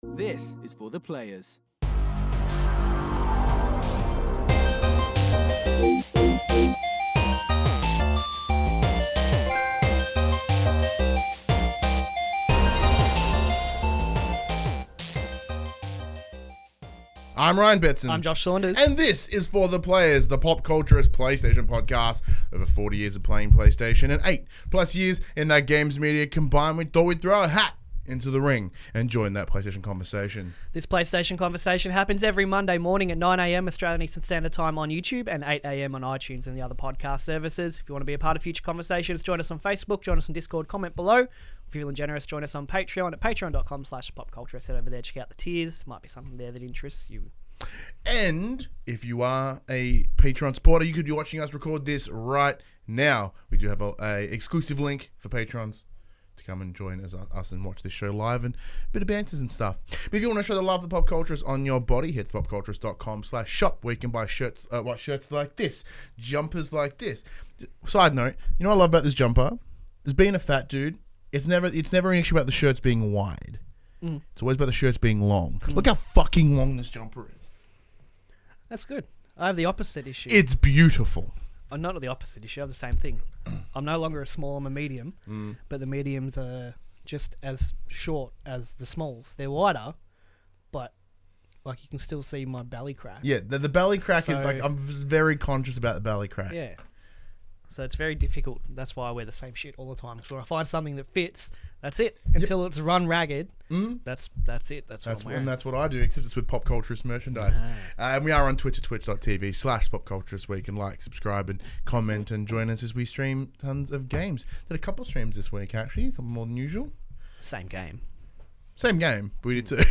This is for the players. I'm Ryan Betson. I'm Josh Saunders. And this is For the Players, the pop culturist PlayStation podcast. Over 40 years of playing PlayStation and 8+ years in that games media combined, we thought we'd throw a hat into the ring and join that PlayStation conversation. This PlayStation conversation happens every Monday morning at 9 a.m. Australian Eastern Standard Time on YouTube and 8 a.m. on iTunes and the other podcast services. If you want to be a part of future conversations, join us on Facebook, join us on Discord, comment below. If you're feeling generous, join us on Patreon at patreon.com/popculture. Head over there, check out the tiers. Might be something there that interests you. And if you are a Patreon supporter, you could be watching us record this right now. We do have a exclusive link for patrons to come and join us and watch this show live and a bit of banters and stuff. But if you want to show the love of the pop cultures on your body, head to popcultures.com/shop where you can buy shirts like this, jumpers like this. Side note, you know what I love about this jumper? As being a fat dude, it's never an issue about the shirts being wide. It's always about the shirts being long. Look how fucking long this jumper is. That's good. I have the opposite issue. It's beautiful. I'm not the opposite issue. I have the same thing. I'm no longer a small, I'm a medium. But the mediums are just as short as the smalls. They're wider, but like you can still see my belly crack. Yeah, the belly crack is like, I'm very conscious about the belly crack. Yeah. So it's very difficult. That's why I wear the same shit all the time. Because when I find something that fits, that's it. Until it's run ragged, that's it. That's what I'm wearing. And that's what I do, except it's with Pop Culturist merchandise. And we are on Twitch at twitch.tv/popculturist where you can like, subscribe, and comment and join us as we stream tons of games. Did a couple of streams this week, actually. A couple more than usual. Same game. Same game, but we did two.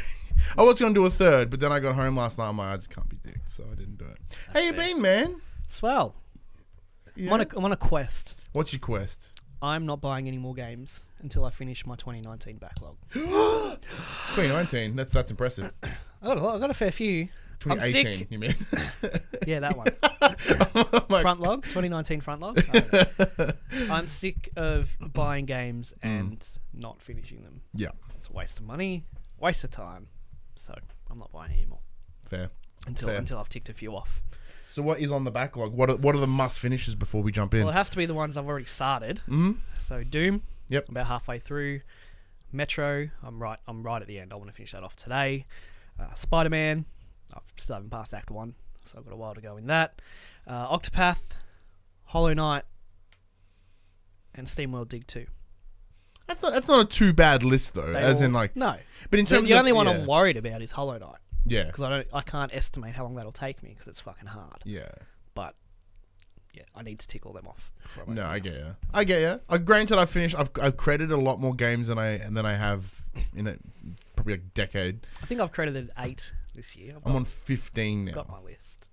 I was going to do a third, but then I got home last night and my eyes can't be dicked, so I didn't do it. How you been, man? Swell. Yeah. I'm on a quest. What's your quest? I'm not buying any more games until I finish my 2019 backlog. 2019? That's impressive. I got a fair few. 2018, you mean? Yeah, that one. Front log, 2019 front log. I'm sick of buying games and not finishing them. Yeah. It's a waste of money, waste of time. So I'm not buying anymore. Fair. Until I've ticked a few off. So what is on the backlog? What are the must finishes before we jump in? Well, it has to be the ones I've already started. So Doom. Yep. About halfway through. Metro. I'm right at the end. I want to finish that off today. Spider-Man. I still haven't passed Act 1, so I've got a while to go in that. Octopath, Hollow Knight, and SteamWorld Dig 2. That's not a too bad list though. No. But in terms the of only one I'm worried about is Hollow Knight. Yeah. Because I can't estimate how long that'll take me because it's fucking hard. Yeah. But yeah, I need to tick all them off. No, I get you. Granted, I've credited a lot more games than I have in probably a decade. I think I've credited 8 this year. I'm on 15 now. Got my list.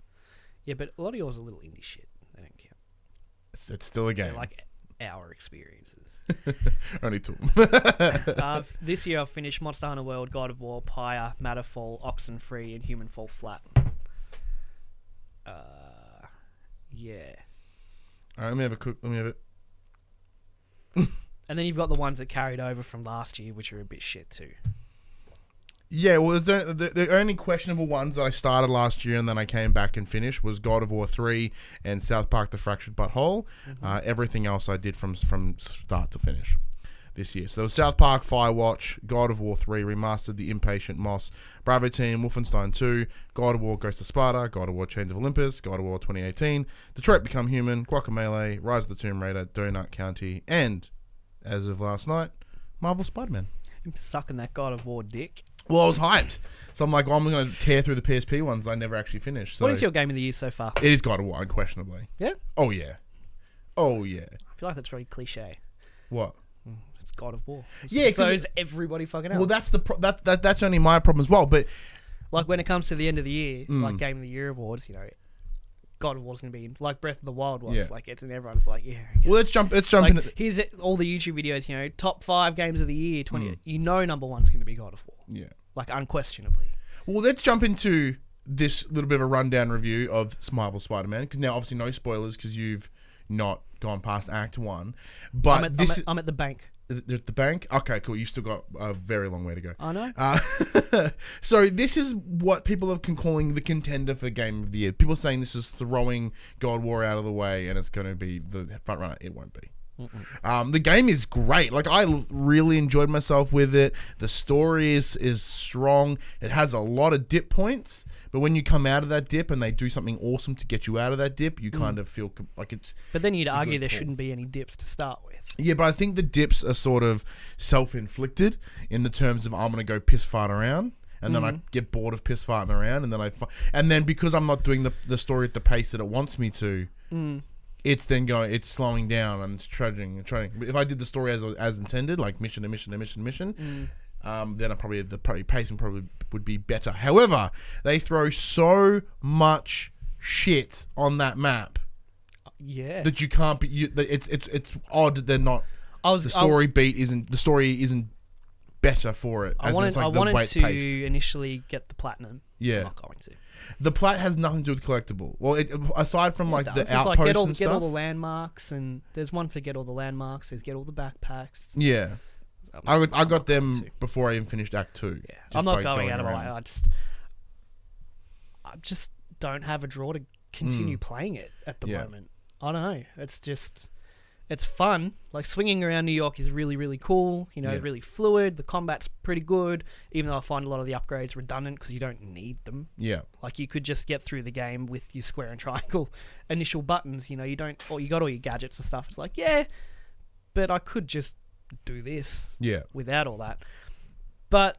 Yeah, but a lot of yours are little indie shit. They don't count. It's still a game. They're like our experiences. Only 2. This year I've finished Monster Hunter World, God of War, Pyre, Matterfall, Oxenfree, and Human Fall Flat. Yeah. Alright, let me have it. And then you've got the ones that carried over from last year, which are a bit shit too. Yeah, well, the only questionable ones that I started last year and then I came back and finished was God of War 3 and South Park: The Fractured But Whole. Everything else I did from start to finish this year. So there was South Park, Firewatch, God of War 3 Remastered, The Impatient Moss, Bravo Team, Wolfenstein 2, God of War Ghost of Sparta, God of War Chains of Olympus, God of War 2018, Detroit Become Human, Guacamelee, Rise of the Tomb Raider, Donut County, and, as of last night, Marvel Spider-Man. I'm sucking that God of War dick. Well, I was hyped. So I'm like, well, I'm going to tear through the PSP ones I never actually finished. So what is your game of the year so far? It is God of War, unquestionably. Yeah? Oh, yeah. Oh, yeah. I feel like that's very cliche. What? It's God of War. Yeah, so is everybody fucking else. Well, that's only my problem as well. But like when it comes to the end of the year, like Game of the Year awards, God of War's going to be in, like Breath of the Wild was. Yeah. Like it's and everyone's like, yeah. Okay. Well, let's jump like, in. Here's all the YouTube videos. Top 5 games of the year. 20. Number one's going to be God of War. Yeah. Like unquestionably. Well, let's jump into this little bit of a rundown review of Marvel Spider-Man. Because now, obviously, no spoilers because you've not gone past Act 1. But I'm at the bank. the bank. Okay, cool. You've still got a very long way to go. I know. So this is what people have been calling the contender for Game of the Year. People are saying this is throwing God of War out of the way and it's going to be the front runner. It won't be. The game is great. Like, I really enjoyed myself with it. The story is strong. It has a lot of dip points, but when you come out of that dip and they do something awesome to get you out of that dip, you kind of feel like it's... But then you'd argue there shouldn't be any dips to start with. Yeah, but I think the dips are sort of self-inflicted in the terms of I'm going to go piss fart around. And then I get bored of piss farting around, and then because I'm not doing the story at the pace that it wants me to, it's then it's slowing down and it's trudging. But if I did the story as intended, like mission to mission to mission to mission, then the pacing probably would be better. However, they throw so much shit on that map, that you can't be. It's odd that they're not. The story isn't better for it. I wanted to initially get the platinum. Yeah, I'm not going to. The plat has nothing to do with collectible. Well, aside from the outposts and stuff. Get all the landmarks, and there's one for get all the landmarks. There's get all the backpacks. Yeah, I got them before I even finished Act 2. Yeah, I'm not going out of my way. I just don't have a draw to continue playing it at the moment. I don't know. It's fun. Like, swinging around New York is really, really cool. Really fluid. The combat's pretty good, even though I find a lot of the upgrades redundant because you don't need them. Yeah. Like, you could just get through the game with your square and triangle initial buttons. You don't, or you got all your gadgets and stuff. It's like, yeah, but I could just do this. Yeah. Without all that. But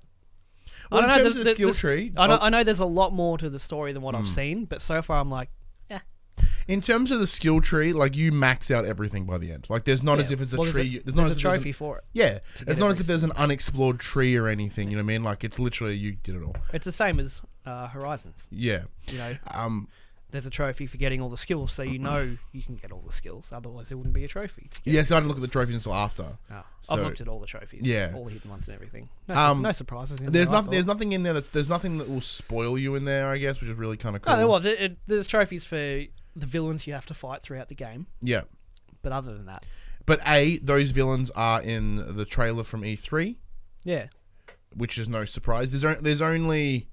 well, I don't know. In terms of the skill tree, I know there's a lot more to the story than what I've seen, but so far I'm like, in terms of the skill tree, like, you max out everything by the end. Like, there's not as if it's a tree. There's a trophy for it. Yeah, it's not as if there's an unexplored tree or anything. You know what I mean? Like, it's literally you did it all. It's the same as Horizons. Yeah. There's a trophy for getting all the skills, so you can get all the skills. Otherwise, there wouldn't be a trophy. Yeah, so I didn't look at the trophies until after. Oh, I've looked at all the trophies. Yeah, all the hidden ones and everything. No surprises. There's nothing in there there's nothing that will spoil you in there, I guess, which is really kind of cool. No, there was. There's trophies for the villains you have to fight throughout the game. Yeah. But other than that. But those villains are in the trailer from E3. Yeah. Which is no surprise. There's only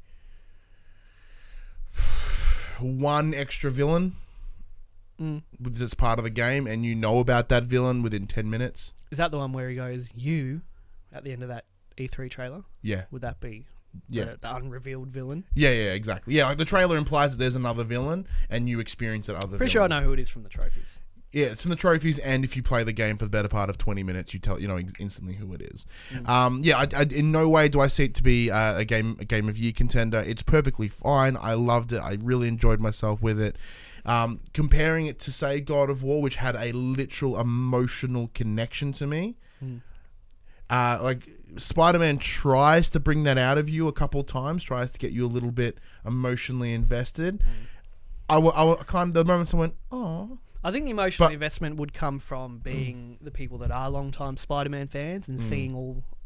one extra villain that's part of the game, and you know about that villain within 10 minutes. Is that the one where he goes, you, at the end of that E3 trailer? Yeah. Would that be... Yeah, the unrevealed villain. Yeah, exactly. Yeah, like the trailer implies that there's another villain, and you experience that other villain. Pretty sure I know who it is from the trophies. Yeah, it's from the trophies, and if you play the game for the better part of 20 minutes, you know instantly who it is. I in no way do I see it to be a game of year contender. It's perfectly fine. I loved it. I really enjoyed myself with it. Comparing it to, say, God of War, which had a literal emotional connection to me. Like, Spider-Man tries to bring that out of you a couple times, tries to get you a little bit emotionally invested. I kind of, the moments I went, oh. I think the emotional investment would come from being the people that are long-time Spider-Man fans and seeing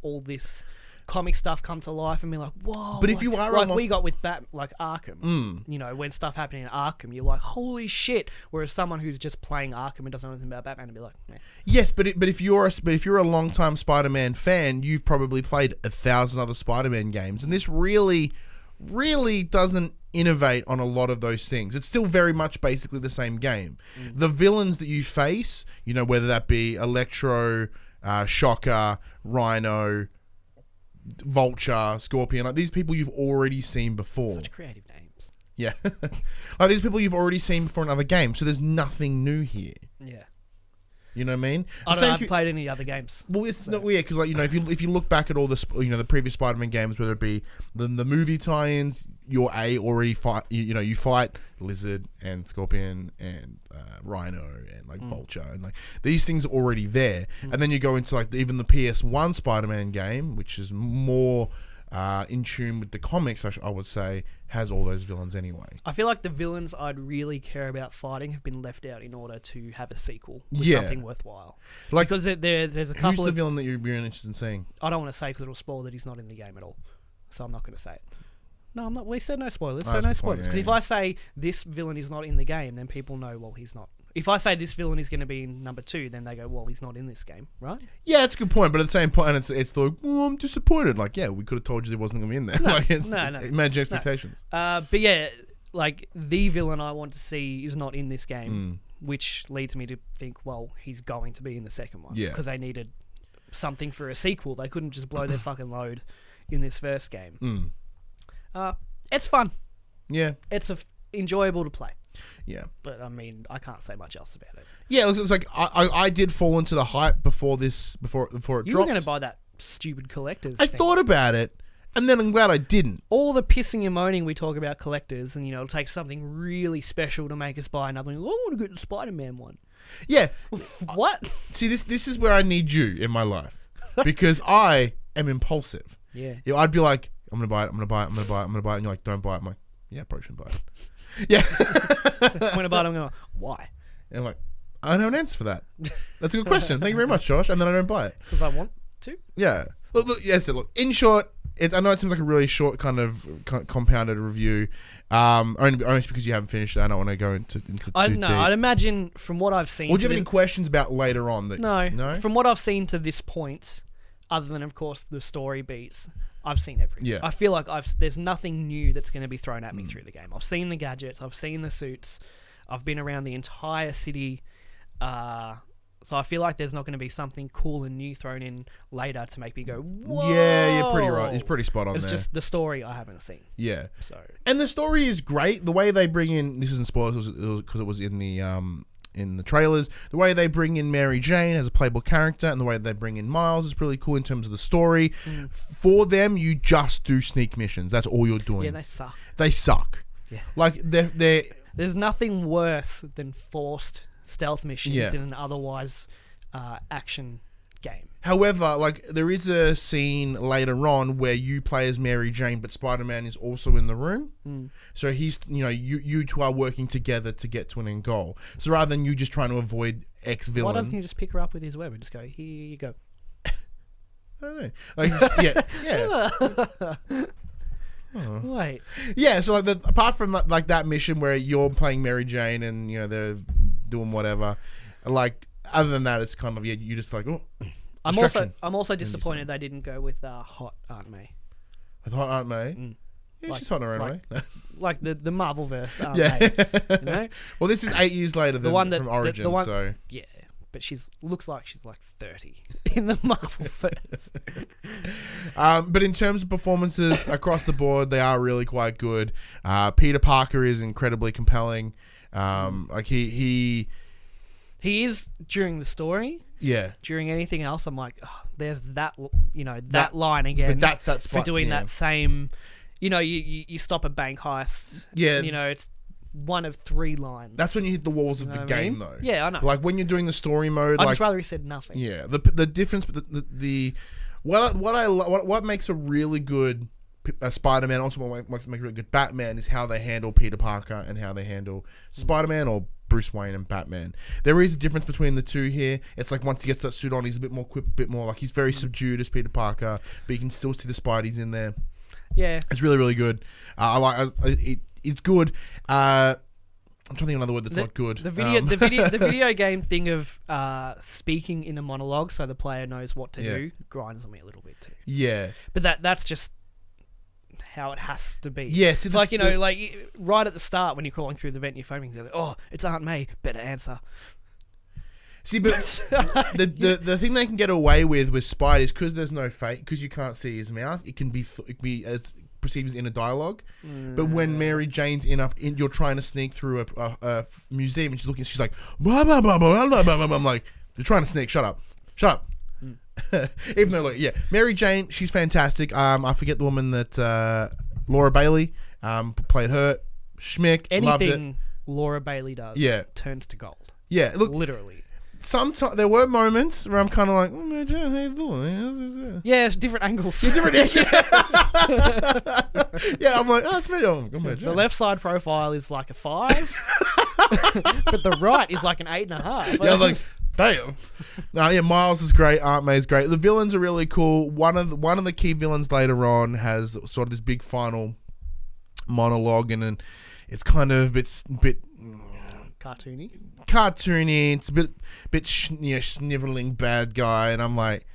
all this comic stuff come to life and be like, whoa. But if you are like we got with Arkham, when stuff happening in Arkham, you're like, holy shit. Whereas someone who's just playing Arkham and doesn't know anything about Batman would be like, eh. Yes, but if you're a long-time Spider-Man fan, you've probably played 1,000 other Spider-Man games, and this really doesn't innovate on a lot of those things. It's still very much basically the same game. The villains that you face, whether that be Electro, Shocker, Rhino, Vulture, Scorpion, like these people you've already seen before. Such creative names. Yeah. Like these people you've already seen before in other games, so there's nothing new here. Yeah. You know what I mean? I haven't played any other games. Well, it's not weird because, if you look back at all the previous Spider-Man games, whether it be the movie tie-ins, you fight Lizard and Scorpion and Rhino and Vulture and these things are already there. And then you go into even the PS1 Spider-Man game, which is more in tune with the comics, I would say, has all those villains anyway. I feel like the villains I'd really care about fighting have been left out in order to have a sequel with something worthwhile. Because there's a couple Who's the villain that you're really interested in seeing? I don't want to say because it'll spoil that he's not in the game at all. So I'm not going to say it. No, I'm not. We said no spoilers, so no spoilers. Because if I say this villain is not in the game, then people know, well, he's not If I say this villain is going to be in number 2, then they go, well, he's not in this game, right? Yeah, that's a good point. But at the same point, it's like, well, I'm disappointed. Like, yeah, we could have told you he wasn't going to be in there. No, like, no. Manage expectations. But yeah, like the villain I want to see is not in this game, which leads me to think, well, he's going to be in the second one. Yeah. Because they needed something for a sequel. They couldn't just blow their fucking load in this first game. It's fun. Yeah. It's enjoyable to play. Yeah. But I mean, I can't say much else about it. Yeah, it's like I did fall into the hype before it dropped. You were going to buy that stupid collector's I thing. thought about it, and then I'm glad I didn't. All the pissing and moaning we talk about collectors, and it'll take something really special to make us buy another one. Oh, I want to get the Spider-Man one. Yeah. What? See, this is where I need you in my life, because I am impulsive. Yeah. I'd be like, I'm gonna buy it, I'm gonna buy it, I'm gonna buy it, I'm gonna buy it, and you're like, don't buy it. I'm like, yeah, I probably shouldn't buy it. Yeah. I'm going to buy it, I'm going, why? And I'm like, I don't have an answer for that. That's a good question. Thank you very much, Josh. And then I don't buy it. Because I want to. Yeah. Look, yes. Look. In short, I know it seems like a really short kind of compounded review. Only because you haven't finished it. I don't want to go into too deep. I'd imagine from what I've seen. Would you have any questions about later on? No. From what I've seen to this point, other than of course the story beats, I've seen everything. Yeah. I feel like there's nothing new that's going to be thrown at me through the game. I've seen the gadgets. I've seen the suits. I've been around the entire city. So I feel like there's not going to be something cool and new thrown in later to make me go, whoa. Yeah, you're pretty right. It's pretty spot on. It's there. just the story I haven't seen. Yeah. So. And the story is great. The way they bring in, this isn't spoilers because it was in the trailers. The way they bring in Mary Jane as a playable character, and the way they bring in Miles is really cool in terms of the story. For them, you just do sneak missions. That's all you're doing. Yeah, they suck. They suck. Yeah. Like they're There's nothing worse than forced stealth missions in an otherwise action game. However, like there is a scene later on where you play as Mary Jane, but Spider-Man is also in the room. So he's, you two are working together to get to an end goal. So rather than you just trying to avoid X-villain. Why doesn't he just pick her up with his web and just go, here you go? I don't know. Like, yeah. Wait. Yeah, so like apart from like that mission where you're playing Mary Jane and they're doing whatever, like other than that, it's kind of you just like I'm also disappointed they didn't go with hot Aunt May. With hot Aunt May. Yeah, Like- she's hot in her own like- way. Like the Marvel verse Aunt Yeah. May. Well, this is 8 years later than one that- from Origin, the one- so Yeah, but looks like she's like 30 in the Marvel verse. but in terms of performances across the board, they are really quite good. Peter Parker is incredibly compelling. Like he He is during the story. yeah. During anything else, I'm like, oh, there's that line again. But that's for doing that same. You stop a bank heist. Yeah. It's one of 3 lines. That's when you hit the walls of You the know what I game, mean? though. Yeah, I know. Like when you're doing the story mode, I'd like just rather he said nothing. yeah, the difference, what makes a really good Spider-Man, also what makes a really good Batman is how they handle Peter Parker and how they handle Spider-Man or Bruce Wayne and Batman. There is a difference between the two here. It's like once he gets that suit on, he's a bit more quick, a bit more like he's very subdued as Peter Parker, but you can still see the Spideys in there. Yeah. It's really, really good. It's good. I'm trying to think of another word that's not good. The video game thing of speaking in a monologue so the player knows what to do grinds on me a little bit too. Yeah. But that's just how it has to be. Yes, it's like like right at the start when you're crawling through the vent, you're phoning. You're like, oh, it's Aunt May. Better answer. See, but the thing they can get away with Spidey is because there's no fake, because you can't see his mouth. It can be as perceived as inner dialogue. But when Mary Jane's you're trying to sneak through a museum and she's like, blah, blah, blah, blah, blah, blah, blah. I'm like, you're trying to sneak. Shut up. Even though, like, yeah, Mary Jane, she's fantastic. I forget the woman that Laura Bailey played her. Schmick, loved it. Anything Laura Bailey does, turns to gold. Yeah, look, literally. Sometimes there were moments where I'm kind of like, oh, Mary Jane, how you doing? Yeah, it's different angles. Yeah, I'm like, oh, it's me. Oh, Mary Jane. The left side profile is like a 5, but the right is like an 8.5. Yeah, I'm like, damn. No, yeah, Miles is great. Aunt May's great. The villains are really cool. One of the key villains later on has sort of this big final monologue, and it's kind of a bit cartoony. It's a bit sniveling bad guy, and I'm like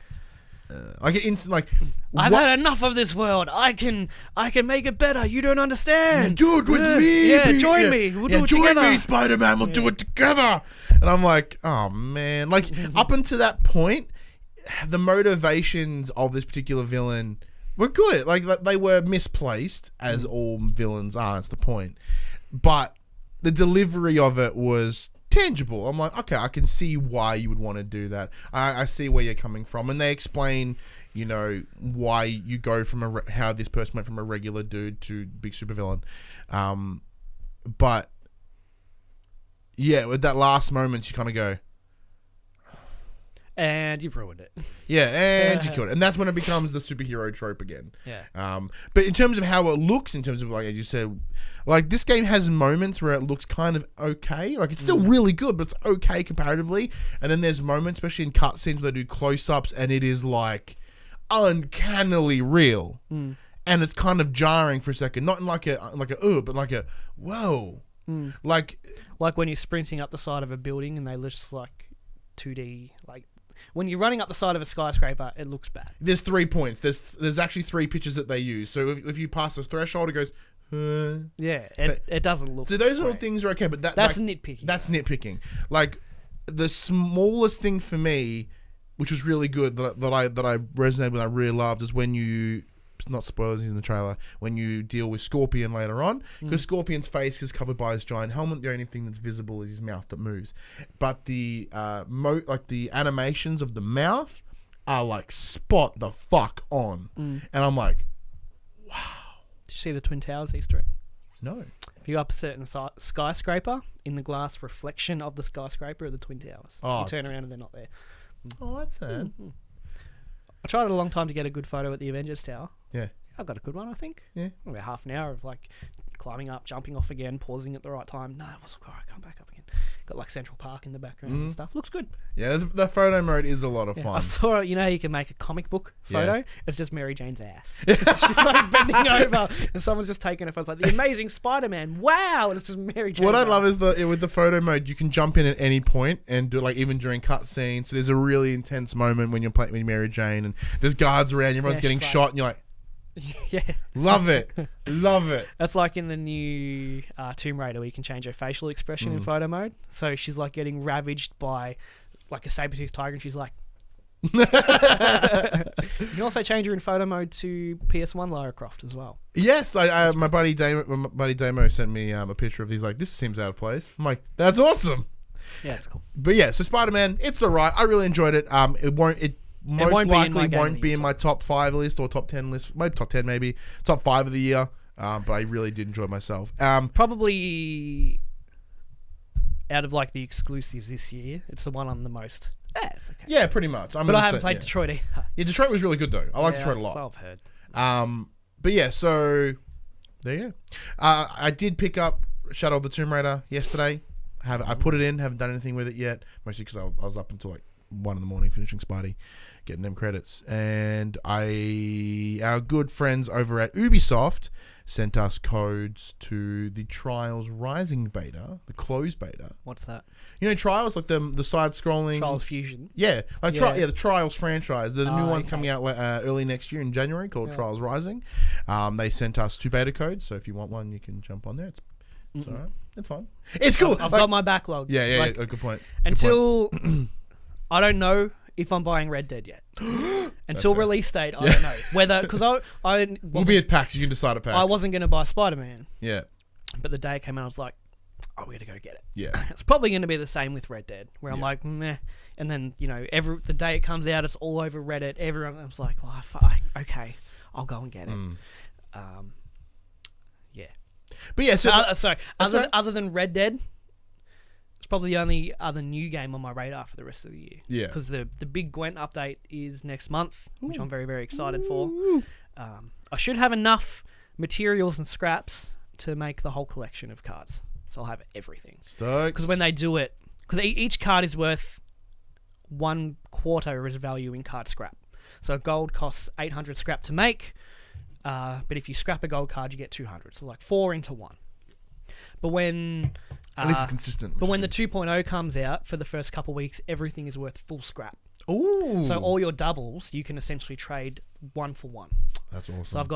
I've had enough of this world. I can make it better. You don't understand. Do it with me. Yeah, join me. We'll do it together. Join me, Spider-Man. We'll do it together. And I'm like, oh man. Like up until that point, the motivations of this particular villain were good. Like they were misplaced, as all villains are. That's the point. But the delivery of it was tangible. I'm like, okay, I can see why you would want to do that. I see where you're coming from, and they explain, why you go from how this person went from a regular dude to big supervillain. But yeah, with that last moment, you kind of go, and you've ruined it. Yeah, and you killed it. And that's when it becomes the superhero trope again. Yeah. But in terms of how it looks, in terms of, like, as you said, like, this game has moments where it looks kind of okay. Like, it's still really good, but it's okay comparatively. And then there's moments, especially in cutscenes, where they do close-ups, and it is, like, uncannily real. And it's kind of jarring for a second. Not in like a but like a, whoa. Like when you're sprinting up the side of a building and they just, like, 2D, like, when you're running up the side of a skyscraper, it looks bad. There's 3 points. There's actually 3 pictures that they use. So if you pass the threshold, it goes, yeah, it doesn't look. So those great. little things are okay, but that's nitpicking. That's nitpicking. Like, the smallest thing for me, which was really good, that I resonated with, I really loved, is when you, not spoilers in the trailer, when you deal with Scorpion later on, because Scorpion's face is covered by his giant helmet. The only thing that's visible is his mouth that moves, but the the animations of the mouth are like spot the fuck on, and I'm like, wow. Did you see the Twin Towers Easter egg? No. If you go up a certain skyscraper, in the glass reflection of the skyscraper are the Twin Towers. You turn around and they're not there. Oh, that's sad. I tried a long time to get a good photo at the Avengers Tower. Yeah. I got a good one, I think. Yeah. About half an hour of, like, climbing up, jumping off again, pausing at the right time. No, it wasn't quite. Come back up again. Got, like, Central Park in the background and stuff. Looks good. Yeah, the photo mode is a lot of fun. I saw, how you can make a comic book photo? Yeah. It's just Mary Jane's ass. She's, like, bending over, and someone's just taking a photo. It's like, the Amazing Spider-Man. Wow! And it's just Mary Jane. What I love is with the photo mode, you can jump in at any point and do, like, even during cutscenes. So there's a really intense moment when you're playing with Mary Jane, and there's guards around, everyone's getting shot, and you're like, yeah. Love it. Love it. That's like in the new Tomb Raider where you can change her facial expression in photo mode. So she's like getting ravaged by like a saber-toothed tiger and she's like... You can also change her in photo mode to PS1 Lara Croft as well. Yes, my buddy Damo sent me a picture of. He's like, this seems out of place. I'm like, that's awesome. Yeah, it's cool. But yeah, so Spider-Man, it's alright. I really enjoyed it. It most likely won't be in my top 5 list or top 10 list. Maybe top 10, maybe top 5 of the year. But I really did enjoy myself. Probably out of like the exclusives this year, it's the one on the most. Yeah, it's okay. Yeah, pretty much. But I haven't played Detroit either. Yeah, Detroit was really good though. I like Detroit a lot. So I've heard. But yeah, so there you go. I did pick up Shadow of the Tomb Raider yesterday. I put it in. Haven't done anything with it yet. Mostly because I was up until like 1 a.m. finishing Spidey, getting them credits. And our good friends over at Ubisoft sent us codes to the Trials Rising beta, the closed beta. What's that? You know, Trials, like the side-scrolling... Trials Fusion? Yeah, like the Trials franchise. There's a new one coming out early next year in January called Trials Rising. They sent us 2 beta codes, so if you want one, you can jump on there. It's all right. It's fine. It's cool. I've got my backlog. Yeah, good point. Until... I don't know if I'm buying Red Dead yet. Until release date, I don't know. Whether... Because we'll be at PAX. You can decide at PAX. I wasn't going to buy Spider-Man. Yeah. But the day it came out, I was like, oh, we're going to go get it. Yeah. It's probably going to be the same with Red Dead, where I'm like, meh. And then, the day it comes out, it's all over Reddit. Everyone, I was like, oh, okay, I'll go and get it. Yeah. But yeah, so... other than Red Dead, it's probably the only other new game on my radar for the rest of the year. Yeah. Because the big Gwent update is next month, which I'm very, very excited for. I should have enough materials and scraps to make the whole collection of cards. So I'll have everything. Stoked. Because when they do it... Because each card is worth 1/4 of its value in card scrap. So gold costs 800 scrap to make. But if you scrap a gold card, you get 200. So like 4 into 1. But when At least it's consistent. but when the 2.0 comes out, for the first couple of weeks, everything is worth full scrap. Ooh. So all your doubles, you can essentially trade 1 for 1. That's awesome. So I've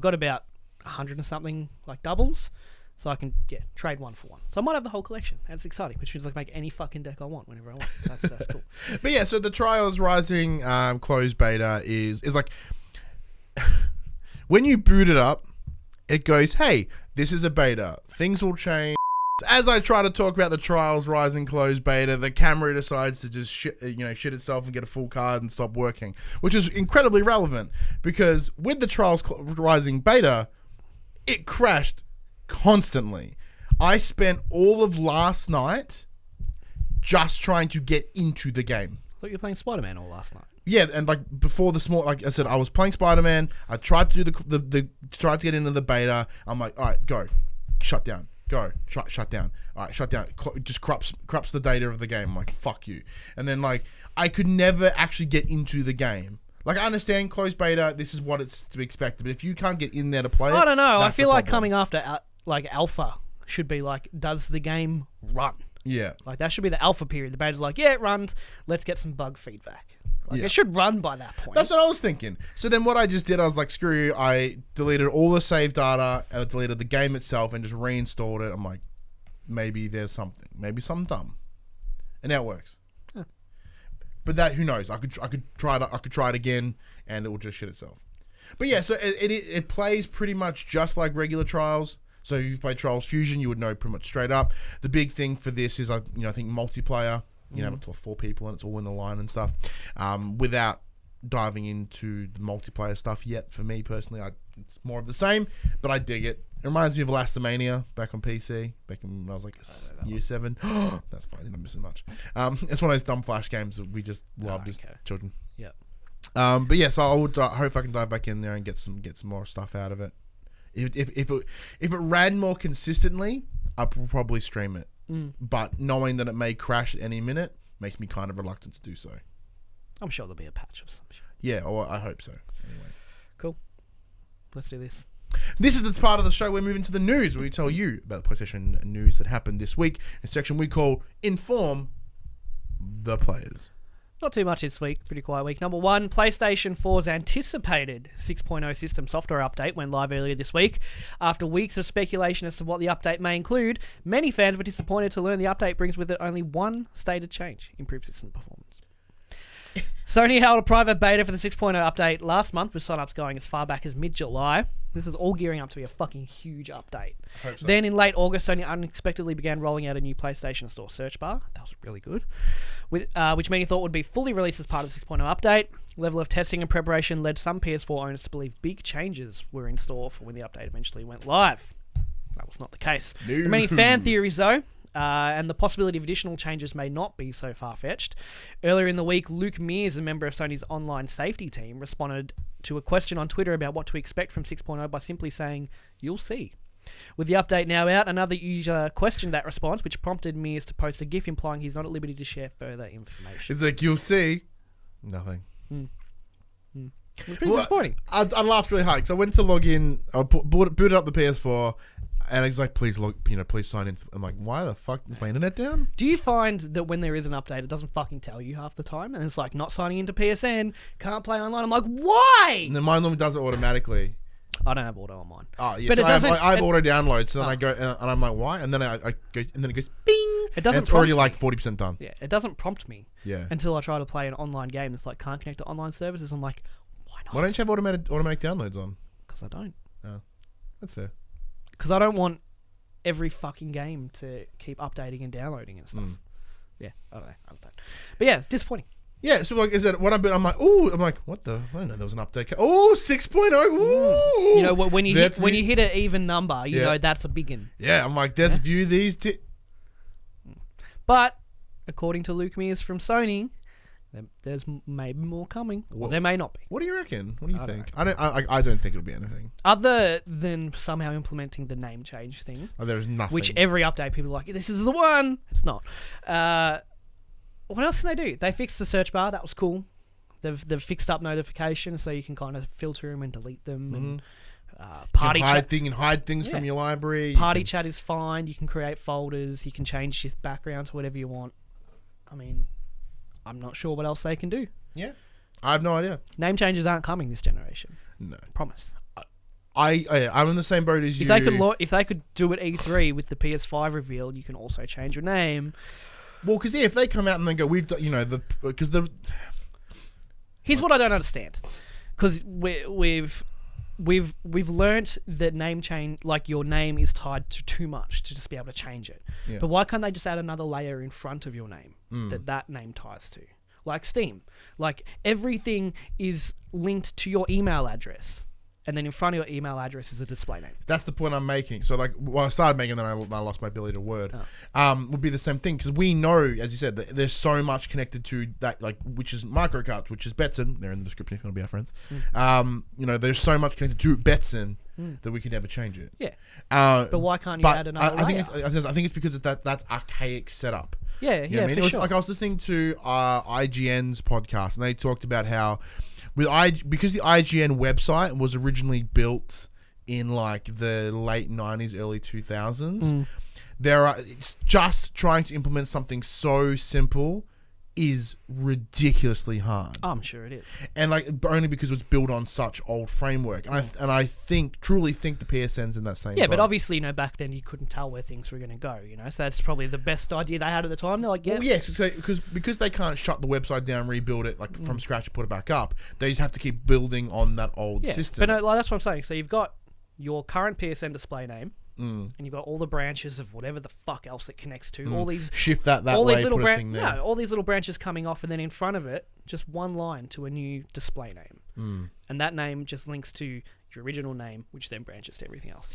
got about 100 and something like doubles. So I can trade 1 for 1. So I might have the whole collection. That's exciting, which means I can make any fucking deck I want whenever I want. That's cool. But yeah, so the Trials Rising closed beta is like when you boot it up, it goes, "Hey, this is a beta. Things will change." As I try to talk about the Trials Rising closed beta, the camera decides to just shit itself and get a full card and stop working, which is incredibly relevant because with the Trials Rising beta, it crashed constantly. I spent all of last night just trying to get into the game. I thought you were playing Spider-Man all last night. Yeah, and like before this morning, like I said, I was playing Spider-Man. I tried to do tried to get into the beta. I'm like, all right, go, shut down, go, shut down. All right, shut down. Just corrupts the data of the game. I'm like, fuck you. And then like I could never actually get into the game. Like, I understand closed beta, this is what it's to be expected, but if you can't get in there to play it, I don't know. I that's feel a like problem. coming after like alpha should be like, does the game run? Yeah. Like that should be the alpha period. The beta's like, yeah, it runs. Let's get some bug feedback. Like Yeah. it should run by that point. That's what I was thinking. So then what I just did, I was like, screw you. I deleted all the save data, and I deleted the game itself, and just reinstalled it. I'm like, maybe there's something. Maybe something dumb. And now it works. Huh. But that, who knows? I could try it again, and it will just shit itself. But yeah, so it plays pretty much just like regular Trials. So if you play Trials Fusion, you would know pretty much straight up. The big thing for this is, I think multiplayer. Up to 4 people, and it's all in the line and stuff. Without diving into the multiplayer stuff yet, for me personally, it's more of the same. But I dig it. It reminds me of Elastomania back on PC, back when I was like year 7. That's fine, you're not missing much. It's one of those dumb flash games that we just loved as children. Yeah. But yes, I would hope I can dive back in there and get some more stuff out of it. If it ran more consistently, I'd probably stream it. But knowing that it may crash at any minute makes me kind of reluctant to do so. I'm sure there'll be a patch of some shit. Yeah, or I hope so. Anyway. Cool. Let's do this. This is the part of the show we're moving to the news, where we tell you about the PlayStation news that happened this week. A section we call Inform the Players. Not too much this week. Pretty quiet week. Number 1, PlayStation 4's anticipated 6.0 system software update went live earlier this week. After weeks of speculation as to what the update may include, many fans were disappointed to learn the update brings with it only one stated change: improved system performance. Sony held a private beta for the 6.0 update last month, with sign-ups going as far back as mid-July. This is all gearing up to be a fucking huge update. Hope so. Then in late August, Sony unexpectedly began rolling out a new PlayStation Store search bar. That was really good. Which many thought would be fully released as part of the 6.0 update. Level of testing and preparation led some PS4 owners to believe big changes were in store for when the update eventually went live. That was not the case. No. There are many fan theories, though, and the possibility of additional changes may not be so far-fetched. Earlier in the week, Luke Mears, a member of Sony's online safety team, responded to a question on Twitter about what to expect from 6.0 by simply saying, "You'll see." With the update now out, another user questioned that response, which prompted Mears to post a GIF implying he's not at liberty to share further information. It's like, you'll see. Nothing. It was pretty disappointing. I laughed really hard because I went to log in. I booted up the PS4, and it's like, please sign in. I'm like, why the fuck is my internet down? Do you find that when there is an update, it doesn't fucking tell you half the time? And it's like, not signing into PSN, can't play online. I'm like, why? And then mine normally does it automatically. I don't have auto on mine. Oh, yeah. But So it doesn't. I have auto download. So then I go, and I'm like, why? And then I go, and then it goes, bing. It doesn't. And it's already prompt like me. 40% done. Yeah, it doesn't prompt me. Yeah. Until I try to play an online game that's like can't connect to online services. I'm like, why not? Why don't you have automatic downloads on? Because I don't. Oh, that's fair. Because I don't want every fucking game to keep updating and downloading and stuff. Yeah, I don't know. I understand. But yeah, it's disappointing. Yeah, so like, is that what I'm like, ooh, I'm like, what the? I didn't know there was an update. Oh, 6.0. Ooh. You know, when you hit an even number, you know that's a big one. Yeah, I'm like, let's view these. But according to Luke Mears from Sony, there's maybe more coming, or there may not be. What do you reckon? What do you think? I don't think it'll be anything. Other than somehow implementing the name change thing. Oh, there's nothing. Which every update people are like, this is the one. It's not. What else can they do? They fixed the search bar. That was cool. They've fixed up notifications so you can kind of filter them and delete them. Party hide chat. hide things Yeah. from your library. Party chat is fine. You can create folders. You can change your background to whatever you want. I mean, I'm not sure what else they can do. Yeah, I have no idea. Name changes aren't coming this generation. No, Promise. I'm in the same boat as you. If they could do it E3 with the PS5 reveal, you can also change your name. Well, because if they come out and they go, we've done, because the. Here's what I don't understand, because we've learnt that name change, like your name is tied to too much to just be able to change it. Yeah. But why can't they just add another layer in front of your name that name ties to? Like Steam, like everything is linked to your email address. And then in front of your email address is a display name. That's the point I'm making. So, I started making, then I lost my ability to word. Would be the same thing, because we know, as you said, that there's so much connected to that, which is microcards, which is Betson. They're in the description if you want to be our friends. There's so much connected to Betson that we could never change it. Yeah. But why can't you add another layer? I think it's because that's archaic setup. Yeah, You know what I mean? for sure. Like I was listening to IGN's podcast, and they talked about how because the IGN website was originally built in like the late 90s, early 2000s, it's just trying to implement something so simple is ridiculously hard. I'm sure it is. And only because it was built on such old framework. And I truly think the PSN's in that same Yeah, but boat. obviously, back then you couldn't tell where things were going to go, So that's probably the best idea they had at the time. They're like, yeah. Well, yes, because they can't shut the website down, rebuild it from scratch and put it back up. They just have to keep building on that old system. But no, that's what I'm saying. So you've got your current PSN display name, and you've got all the branches of whatever the fuck else it connects to. All these shift that all way, these little put a thing there. all these little branches coming off, and then in front of it, just one line to a new display name, and that name just links to your original name, which then branches to everything else.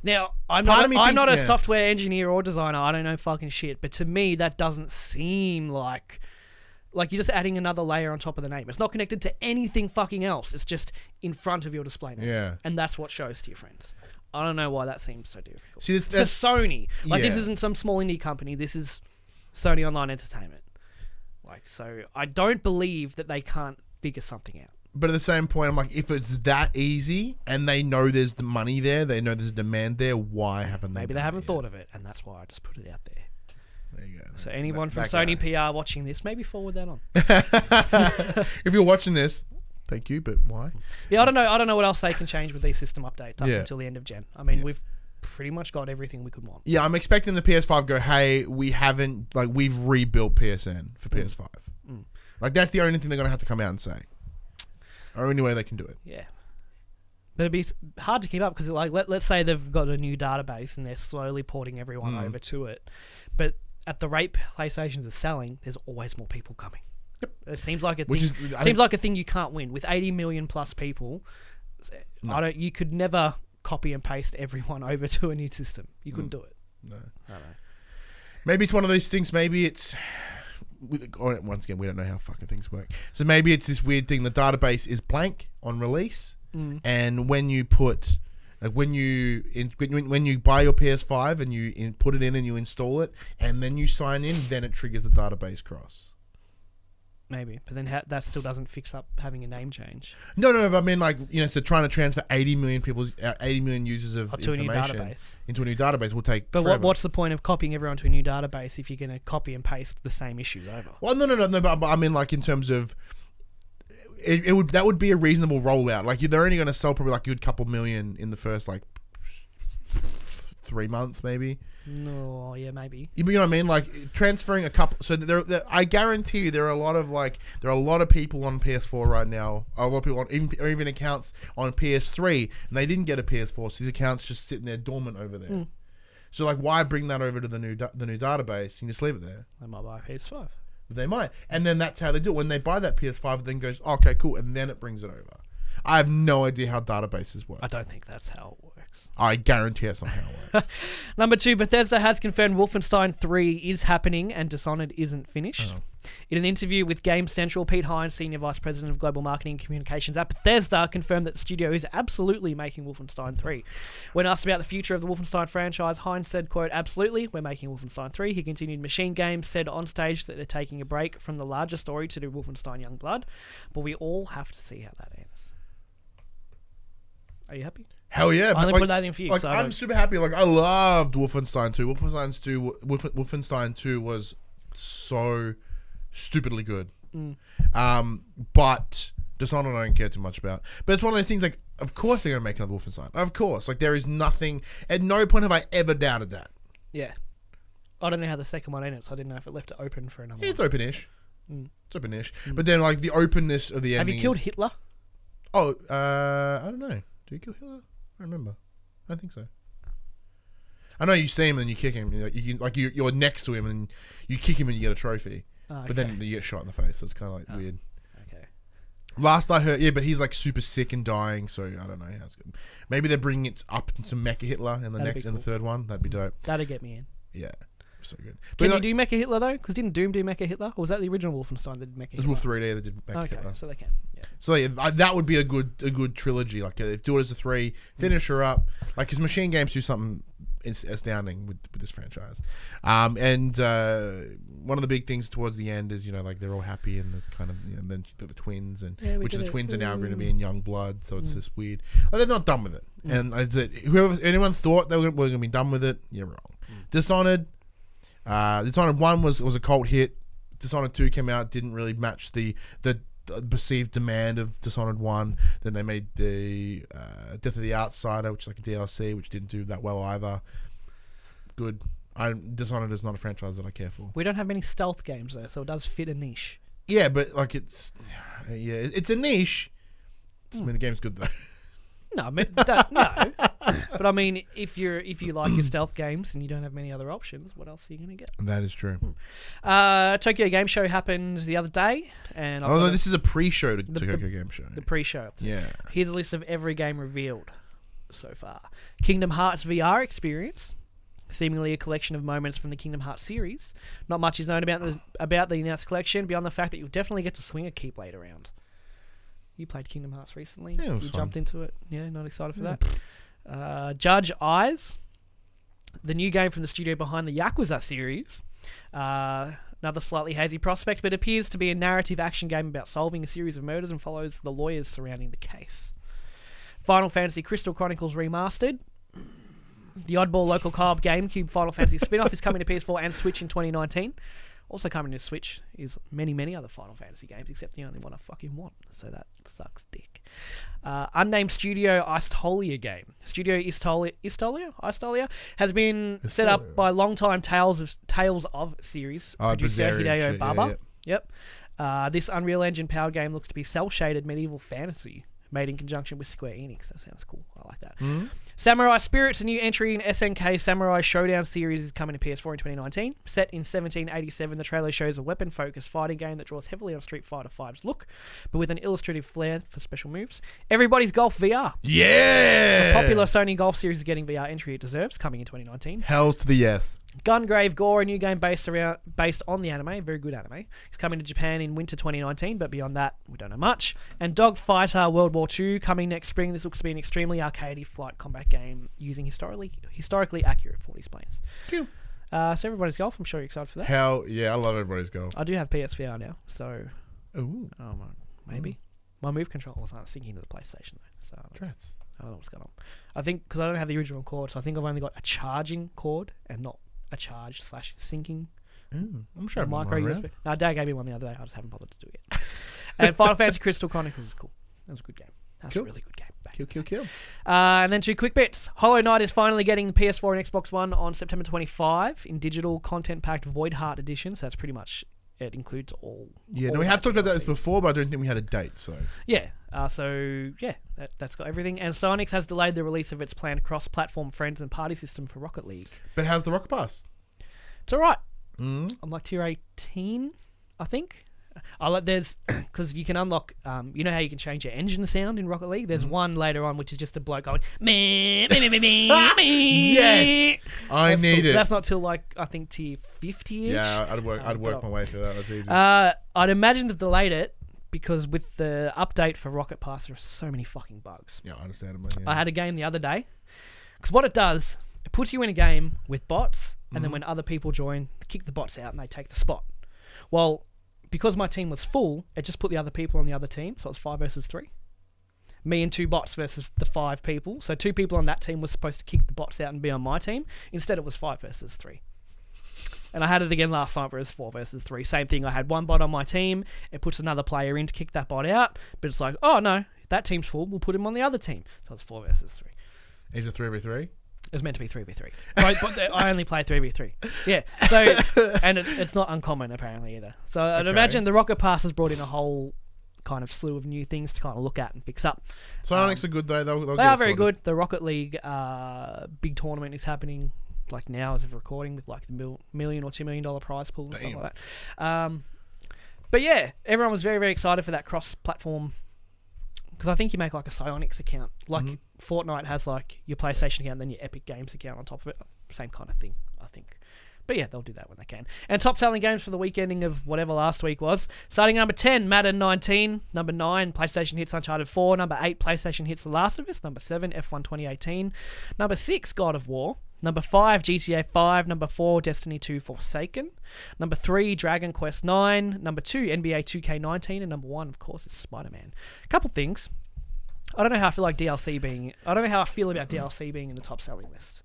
Now, I'm not a software engineer or designer. I don't know fucking shit, but to me, that doesn't seem like you're just adding another layer on top of the name. It's not connected to anything fucking else. It's just in front of your display name. Yeah. And that's what shows to your friends. I don't know why that seems so difficult. See, For Sony. This Yeah. isn't some small indie company. This is Sony Online Entertainment. So I don't believe that they can't figure something out. But at the same point, I'm like, if it's that easy and they know there's the money there, they know there's demand there, why haven't they? Maybe they haven't thought of it, and that's why I just put it out there. There you go. So anyone from Sony PR watching this, maybe forward that on. If you're watching this, thank you, but why? Yeah, I don't know what else they can change with these system updates up Yeah. until the end of Gen. I mean, we've pretty much got everything we could want. Yeah, I'm expecting the PS5 go, hey, we've rebuilt PSN for PS5. That's the only thing they're going to have to come out and say. Only way they can do it. Yeah. But it'd be hard to keep up because, let's say they've got a new database and they're slowly porting everyone over to it. But at the rate PlayStations are selling, there's always more people coming. Yep. It seems like a thing you can't win. With 80 million plus people, you could never copy and paste everyone over to a new system. You couldn't do it. No. I don't know. Maybe it's one of those things. Maybe it's... Once again, we don't know how fucking things work. So maybe it's this weird thing. The database is blank on release, and when you put, when you buy your PS5 and you put it in and you install it, and then you sign in, then it triggers the database cross. Maybe, but then that still doesn't fix up having a name change. No, but I mean, so trying to transfer 80 million users of to a new information database. into a new database will take. But forever. what's the point of copying everyone to a new database if you're going to copy and paste the same issues over? Well, no. But I mean, in terms of, that would be a reasonable rollout. They're only going to sell probably a good couple million in the first 3 months, maybe. No, yeah, maybe. You know what I mean? Transferring a couple. So I guarantee you, there are a lot of people on PS4 right now. A lot of people on even accounts on PS3, and they didn't get a PS4, so these accounts just sitting there dormant over there. So why bring that over to the new database? You can just leave it there. They might buy a PS5. They might, and then that's how they do it. When they buy that PS5, it then goes, okay, cool, and then it brings it over. I have no idea how databases work. I don't think that's how it works. I guarantee that's not how it works. Number 2, Bethesda has confirmed Wolfenstein 3 is happening and Dishonored isn't finished. In an interview with Game Central, Pete Hines, Senior Vice President of Global Marketing and Communications at Bethesda, confirmed that the studio is absolutely making Wolfenstein 3. When asked about the future of the Wolfenstein franchise, Hines said, quote, "Absolutely, we're making Wolfenstein 3. He continued, Machine Games said on stage that they're taking a break from the larger story to do Wolfenstein Youngblood, but we all have to see how that ends. Are you happy? Hell yeah. I only Like, put that in for you. like, So I'm super happy. Like, I loved Wolfenstein 2. Wolfenstein 2 was so stupidly good. But Dishonored I don't care too much about. But it's one of those things, like, of course they're going to make another Wolfenstein. Of course. Like, there is nothing... At no point have I ever doubted that. yeah. I don't know how the second one ended, so I didn't know if it left it open for another It's one. open-ish. It's open-ish. But then, like, the openness of the Have ending you killed Hitler? Oh, I don't know. Do you kill Hitler? I don't remember. I think so. I know you see him and you kick him. You're next to him and you kick him and you get a trophy. Oh, But then you get shot in the face, so it's kind of like weird. Okay. Last I heard, but he's like super sick and dying, so I don't know how it's good. Maybe they're bringing it up to Mecha Hitler in the That'd next be in the cool. third one. That'd be dope. That'd get me in. Yeah, so good. Can But you do Mecha Hitler though? Because didn't Doom do Mecha Hitler? Or was that the original Wolfenstein that did Mecha There's Hitler? Wolf 3D that did Mecha Okay, Hitler. so they can. Yeah. So yeah, that would be a good trilogy. Like if do it as a 3, finish her up. Like his Machine Games do something astounding with this franchise. And one of the big things towards the end is like they're all happy and there's kind of then the twins and Yeah, we which of the did it. twins are now going to be in Young Blood. So it's this weird. Like, they're not done with it. And anyone thought they were going to be done with it, you're wrong. Dishonored 1 was a cult hit. Dishonored 2 came out, didn't really match the perceived demand of Dishonored 1. Then they made the Death of the Outsider, which is like a DLC, which didn't do that well either. Good. Dishonored is not a franchise that I care for. We don't have many stealth games though, so it does fit a niche. Yeah, but like it's a niche. Doesn't mean the game's good though. No, I mean, no. But I mean, if you like your stealth games and you don't have many other options, what else are you going to get? That is true. Tokyo Game Show happened the other day, and I've got this is a pre-show to Tokyo Game Show. the pre-show. Yeah. Here's a list of every game revealed so far. Kingdom Hearts VR experience, seemingly a collection of moments from the Kingdom Hearts series. Not much is known about the announced collection beyond the fact that you'll definitely get to swing a Keyblade around. You played Kingdom Hearts recently. Yeah, it was you fun. jumped into it. Yeah, not excited for that. Judge Eyes, the new game from the studio behind the Yakuza series. Another slightly hazy prospect, but appears to be a narrative action game about solving a series of murders and follows the lawyers surrounding the case. Final Fantasy Crystal Chronicles Remastered. The oddball local co-op GameCube Final Fantasy spin-off is coming to PS4 and Switch in 2019. Also coming to Switch is many other Final Fantasy games, except the only one I fucking want. So that sucks dick. Unnamed Studio Istolia game. Studio Istolia has been set up by longtime Tales of series producer Hideo Baba. Yeah. Yep. This Unreal Engine powered game looks to be cel-shaded medieval fantasy made in conjunction with Square Enix. That sounds cool. I like that. Samurai Spirits, a new entry in SNK Samurai Showdown series, is coming to PS4 in 2019. Set in 1787, the trailer shows a weapon-focused fighting game that draws heavily on Street Fighter V's look, but with an illustrative flair for special moves. Everybody's Golf VR. Yeah! The popular Sony Golf series is getting VR entry it deserves, coming in 2019. Hells to the yes. Gungrave Gore, a new game based on the anime, very good anime, is coming to Japan in winter 2019, but beyond that, we don't know much. And Dogfighter World War II coming next spring. This looks to be an extremely arcadey flight combat game using historically accurate 40s planes. Cool. So Everybody's Golf, I'm sure you're excited for that. Hell yeah, I love Everybody's Golf. I do have PSVR now, so Ooh. maybe. My move controllers aren't syncing to the PlayStation though, so Drats. I don't know what's going on. I think because I don't have the original cord, so I think I've only got a charging cord and not a charge/syncing I'm sure micro USB. No, Dad gave me one the other day. I just haven't bothered to do it yet. And Final Fantasy Crystal Chronicles is cool. That was a good game. That's Cool. a really good game. Kill. And then 2 quick bits. Hollow Knight is finally getting the PS4 and Xbox One on September 25 in digital content-packed Void Heart edition. So that's pretty much it. Includes all. Yeah, all no, we have talked about this DLC. before, but I don't think we had a date, so. Yeah. That's got everything. And Insomniacs has delayed the release of its planned cross-platform friends and party system for Rocket League. But how's the Rocket Pass? It's all right. Mm. I'm like tier 18, I think. There's because you can unlock. You know how you can change your engine sound in Rocket League. There's one later on which is just a bloke going meh, meh, meh, meh, meh, meh. Yes, I That's need cool. it. That's not till like I think tier 50ish. Yeah, I'd work my way through that. That's easy. I'd imagine they've delayed it because with the update for Rocket Pass, there are so many fucking bugs. Yeah, understandable. Yeah. I had a game the other day because what it does, it puts you in a game with bots, and then when other people join, kick the bots out and they take the spot. Well, because my team was full, it just put the other people on the other team, so it's 5 versus 3. me and 2 bots versus the 5 people. So 2 people on that team were supposed to kick the bots out and be on my team. Instead, it was 5 versus 3. And I had it again last night where it was 4 versus 3. Same thing. I had 1 bot on my team. It puts another player in to kick that bot out. But it's like, oh no, that team's full. We'll put him on the other team. So it's 4 versus 3. Is it 3v3? It was meant to be 3v3. But I only play 3v3. Yeah. So, and it's not uncommon apparently either. So I'd imagine the Rocket Pass has brought in a whole kind of slew of new things to kind of look at and fix up. Psionics are good though. They are very good. The Rocket League big tournament is happening like now as of recording with like the $1 million or $2 million prize pool and stuff like that. But yeah, everyone was very, very excited for that cross-platform because I think you make like a Psionics account. Like Fortnite has like your PlayStation account and then your Epic Games account on top of it. Same kind of thing, I think. But yeah, they'll do that when they can. And top selling games for the week ending of whatever last week was. Starting number 10, Madden 19. Number 9, PlayStation hits Uncharted 4. Number 8, PlayStation hits The Last of Us. Number 7, F1 2018. Number 6, God of War. Number 5, GTA 5. Number 4, Destiny 2 Forsaken. Number 3, Dragon Quest 9. Number 2, NBA 2K19. And number 1, of course, is Spider-Man. A couple things. I don't know how I feel about DLC being in the top selling list.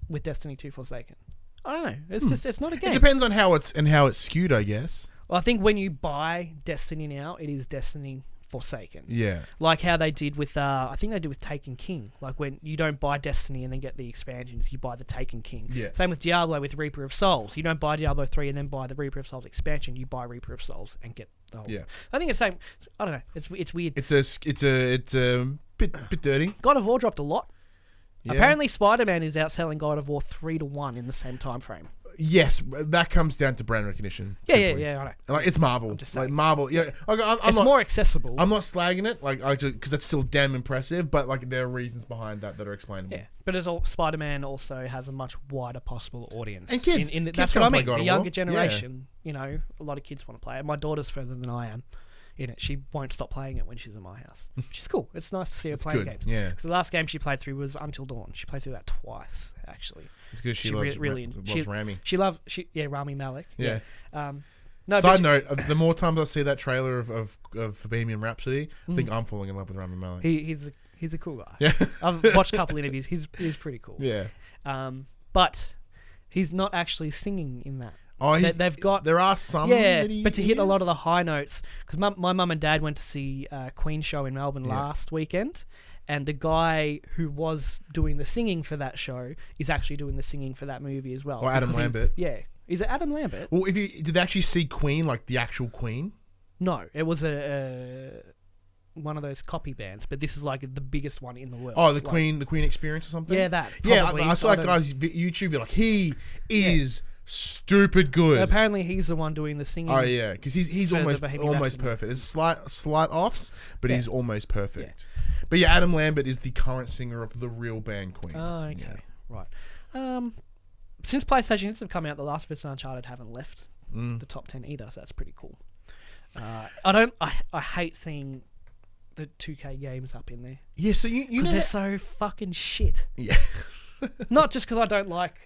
With Destiny 2 Forsaken. I don't know. It's just, it's not a game. It depends on how it's skewed, I guess. Well, I think when you buy Destiny now, it is Destiny Forsaken. Yeah. Like how they did with, I think they did with Taken King. Like when you don't buy Destiny and then get the expansions, you buy the Taken King. Yeah. Same with Diablo with Reaper of Souls. You don't buy Diablo 3 and then buy the Reaper of Souls expansion. You buy Reaper of Souls and get the whole. Yeah. I think it's same. I don't know. It's weird. It's a bit dirty. God of War dropped a lot. Yeah. Apparently, Spider-Man is outselling God of War 3-1 in the same time frame. Yes, that comes down to brand recognition. Yeah, simply. I know. Like it's Marvel, like Marvel. Yeah, It's more accessible. I'm not slagging it, like because that's still damn impressive. But like there are reasons behind that are explainable. Yeah, but Spider-Man also has a much wider possible audience. And kids, that's what I mean. God The of younger War. generation, you know, a lot of kids want to play it. My daughter's further than I am in it. She won't stop playing it when she's in my house, which is cool. It's nice to see her playing games. Yeah. Because the last game she played through was Until Dawn. She played through that twice, actually. It's because she loves Rami. Rami Malek. Yeah. No. Side note: the more times I see that trailer of Bohemian Rhapsody, I think I'm falling in love with Rami Malek. He's a cool guy. Yeah. I've watched a couple interviews. He's pretty cool. Yeah. But he's not actually singing in that. Oh, they've got there are some. But to hit a lot of the high notes, because my mum and dad went to see Queen show in Melbourne last weekend, and the guy who was doing the singing for that show is actually doing the singing for that movie as well. Or Adam Lambert. Is it Adam Lambert? Well, did they actually see Queen, like the actual Queen? No, it was one of those copy bands, but this is like the biggest one in the world. Oh, the Queen Experience or something. Yeah, that. Probably. Yeah, I saw that guy's YouTube. Like he is. Stupid good. Apparently, he's the one doing the singing. Oh yeah, because he's almost perfect. There's slight offs, but he's almost perfect. Yeah. But yeah, Adam Lambert is the current singer of the real band Queen. Oh, okay, right. Since PlayStation have come out, The Last of Us and Uncharted haven't left the top 10 either, so that's pretty cool. I hate seeing the 2K games up in there. Yeah, so you know because they're so fucking shit. Yeah. Not just because I don't like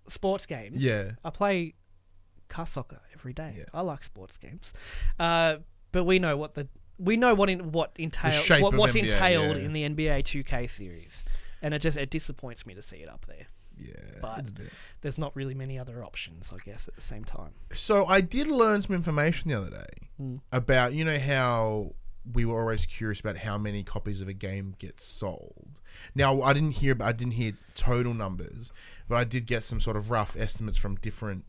sports games. Yeah. I play car soccer every day. Yeah. I like sports games. But we know what's entailed in the NBA 2K series. And it disappoints me to see it up there. Yeah. But there's not really many other options, I guess, at the same time. So I did learn some information the other day about, you know, how we were always curious about how many copies of a game get sold. Now, I didn't hear total numbers, but I did get some sort of rough estimates from different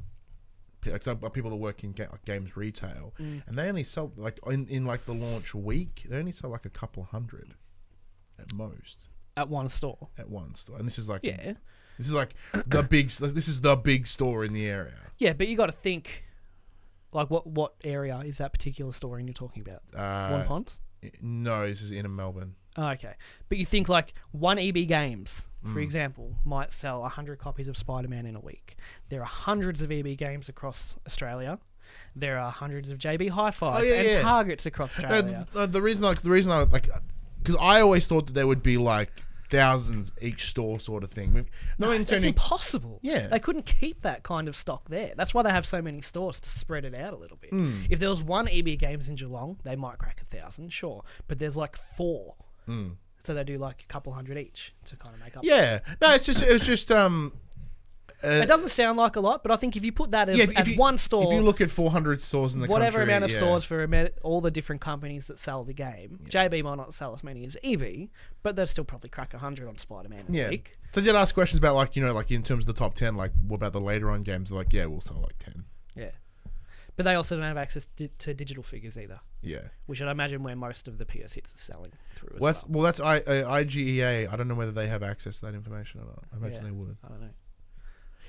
people that work in games retail, and they only sell like in like the launch week, they only sell like a couple hundred at most at one store. And this is like the big store in the area. Yeah, but you got to think. Like, what area is that particular store in you're talking about? Vaughan Ponds? No, this is in Melbourne. Oh, okay. But you think, like, one EB Games, for example, might sell 100 copies of Spider-Man in a week. There are hundreds of EB Games across Australia. There are hundreds of JB Hi-Fis and Targets across Australia. The reason I because I always thought that there would be, like, thousands each store sort of thing. That's impossible. Yeah. They couldn't keep that kind of stock there. That's why they have so many stores, to spread it out a little bit. If there was one EB Games in Geelong, they might crack 1,000, sure. But there's like 4. So they do like a couple hundred each to kind of make up. Yeah. No, it was just it doesn't sound like a lot, but I think if you put that as one store, if you look at 400 stores in the whatever country, amount of stores for all the different companies that sell the game, JB might not sell as many as EB, but they'll still probably crack 100 on Spider-Man in a week. So I did ask questions about like in terms of the top 10, like what about the later on games? They're like, yeah, we'll sell like 10. Yeah. But they also don't have access to digital figures either. Yeah. Which I'd imagine where most of the PS hits are selling through as well. Well, that's IGEA. I don't know whether they have access to that information or not. I imagine they would. I don't know.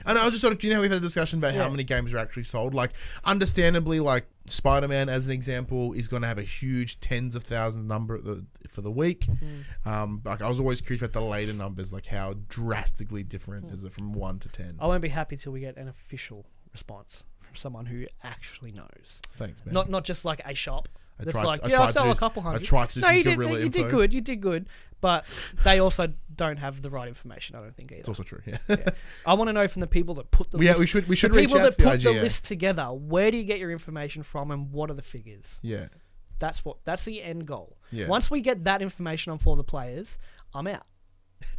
And I was just sort of, how we've had a discussion about how many games are actually sold. Like, understandably, like Spider-Man, as an example, is going to have a huge tens of thousands number for the week. Like, I was always curious about the later numbers, like how drastically different is it from 1 to 10. I won't be happy till we get an official response from someone who actually knows. Thanks, man. Not just like a shop. I sell a couple hundred. I tried to do some you guerrilla info. You did good. But they also don't have the right information, I don't think, either. It's also true, yeah. I want to know from the people that put the list... we should the reach people out that to the put the IGA. list together, where do you get your information from and what are the figures? Yeah. That's the end goal. Yeah. Once we get that information on for the players, I'm out.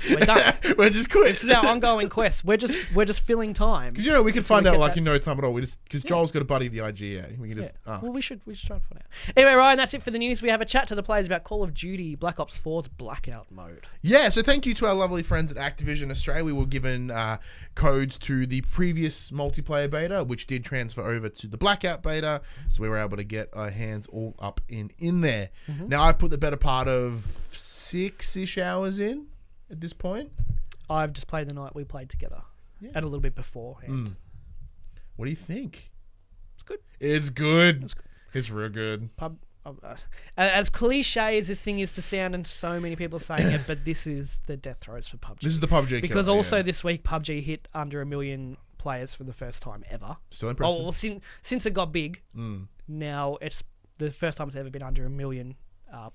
We're done. We're just quit. This is our ongoing quest. We're just filling time. Because we could find out like in no time at all. Because Joel's got a buddy at the IGA. We can just ask. Well, we should try to find out. Anyway, Ryan, that's it for the news. We have a chat to the players about Call of Duty Black Ops 4's Blackout mode. Yeah, so thank you to our lovely friends at Activision Australia. We were given codes to the previous multiplayer beta, which did transfer over to the Blackout beta, so we were able to get our hands all up in there. Now, I've put the better part of 6-ish hours in at this point. I've just played the night we played together and a little bit beforehand. What do you think? It's good. It's good. It's real good. As cliche as this thing is to sound, and so many people are saying it, but this is the death throes for PUBG. This is the PUBG because killer, also this week PUBG hit under 1 million players for the first time ever. Still impressive. Well, since it got big, now it's the first time it's ever been under 1 million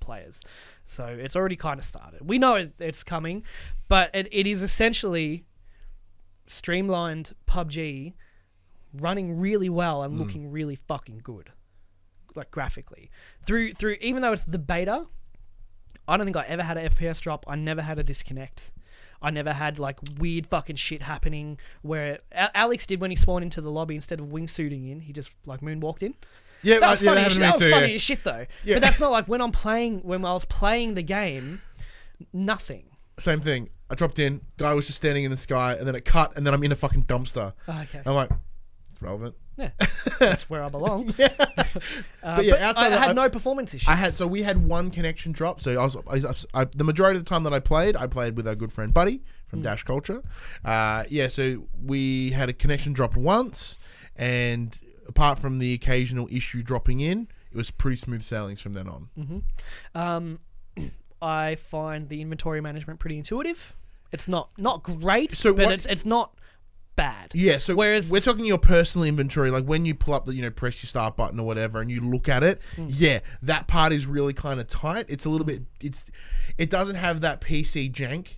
players. So it's already kind of started. We know it's coming, but it is essentially streamlined PUBG running really well and looking really fucking good, like graphically. Through even though it's the beta, I don't think I ever had an FPS drop. I never had a disconnect. I never had like weird fucking shit happening where Alex did when he spawned into the lobby. Instead of wingsuiting in, he just like moonwalked in. Yeah, that was funny. That was funny yeah. as shit though. Yeah. But that's not like when I was playing the game. Nothing. Same thing. I dropped in. Guy was just standing in the sky, and then it cut, and then I'm in a fucking dumpster. Oh, okay. I'm like, it's relevant. Yeah, that's where I belong. But yeah, outside I had no performance issues. So we had one connection drop. So the majority of the time that I played with our good friend Buddy from Dash Culture. So we had a connection drop once, and apart from the occasional issue dropping in, it was pretty smooth sailings from then on. I find the inventory management pretty intuitive. It's not great, it's not bad. Yeah, so whereas we're talking your personal inventory, like when you pull up the press your start button or whatever, and you look at it. Yeah, that part is really kind of tight. It's a little bit. It doesn't have that PC jank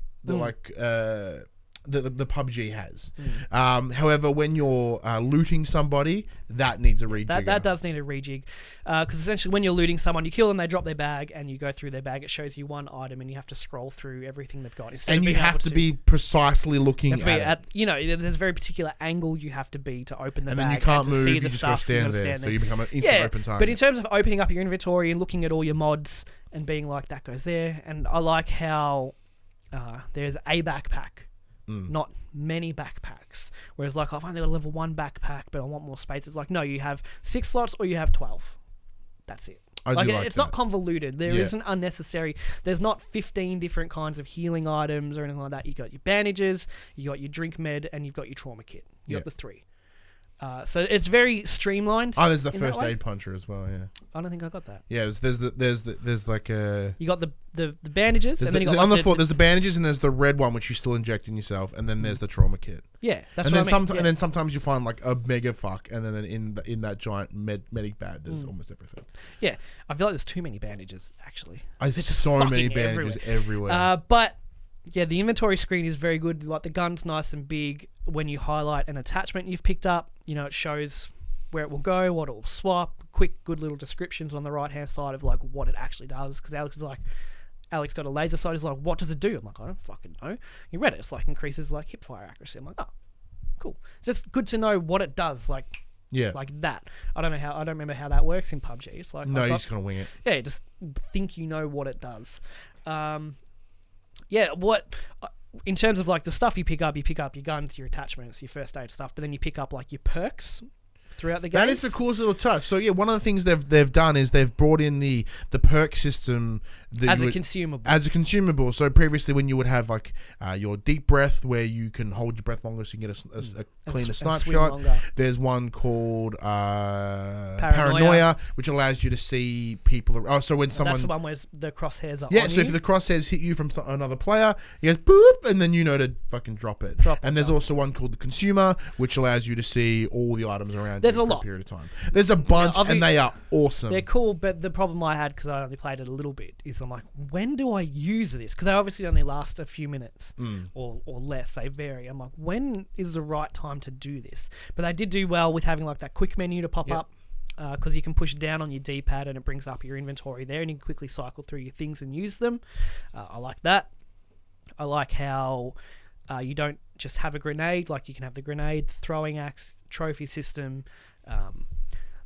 that the PUBG has. However, when you're looting somebody, that needs a rejig. That does need a rejig, because essentially when you're looting someone, you kill them, they drop their bag, and you go through their bag. It shows you one item, and you have to scroll through everything they've got. And you have to be precisely looking at it. There's a very particular angle you have to be to open the bag. And then you can't move. See you the just got to stand there, so you become an instant open target. But in terms of opening up your inventory and looking at all your mods and being like, that goes there, and I like how there's a backpack. Not many backpacks. Whereas like I've only got a level 1 backpack, but I want more space. It's like, no, you have 6 slots or you have 12. That's it. It's not convoluted. There isn't unnecessary. There's not 15 different kinds of healing items or anything like that. You got your bandages, you got your drink med, and you've got your trauma kit. You got the 3. So it's very streamlined. Oh, there's the first aid puncher as well. Yeah, I don't think I got that. Yeah, there's like a. You got the bandages, and then you got on the floor. There's the bandages, and there's the red one which you still inject in yourself, and then there's the trauma kit. Yeah, that's and what then I mean. And then sometimes you find like a mega fuck, and then in that giant medic bag, there's almost everything. Yeah, I feel like there's too many bandages actually. There's so many bandages everywhere. But Yeah, the inventory screen is very good. Like the gun's nice and big. When you highlight an attachment you've picked up, it shows where it will go, what it will swap, quick, good little descriptions on the right-hand side of like what it actually does. Because Alex got a laser sight. He's like, what does it do? I'm like, I don't fucking know. You read it. It's like increases like hip fire accuracy. I'm like, oh, cool. So it's good to know what it does. Like that. I don't remember how that works in PUBG. It's like no, you're just gonna wing it. Yeah, just think you know what it does. In terms of like the stuff you pick up your guns, your attachments, your first aid stuff, but then you pick up like your perks throughout the game. That is the coolest little touch. So yeah, one of the things they've done is they've brought in the perk system as a consumable. As a consumable. So previously, when you would have like your deep breath, where you can hold your breath longer, so you can get a cleaner snipe shot. There's one called Paranoia, which allows you to see people. Oh, so when someone, that's the one where the crosshairs are. Yeah, on so you. if the crosshairs hit you from another player, he goes boop, and then to fucking drop it. And there's also one called the Consumer, which allows you to see all the items around. There's you a for lot. A period of time. There's a bunch, and they are awesome. They're cool, but the problem I had, because I only played it a little bit, is I'm like, when do I use this? Because they obviously only last a few minutes or less. They vary. I'm like, when is the right time to do this? But they did do well with having like that quick menu to pop up, because you can push down on your D-pad and it brings up your inventory there, and you can quickly cycle through your things and use them. I like that. I like how you don't just have a grenade. Like you can have the grenade, throwing axe, trophy system.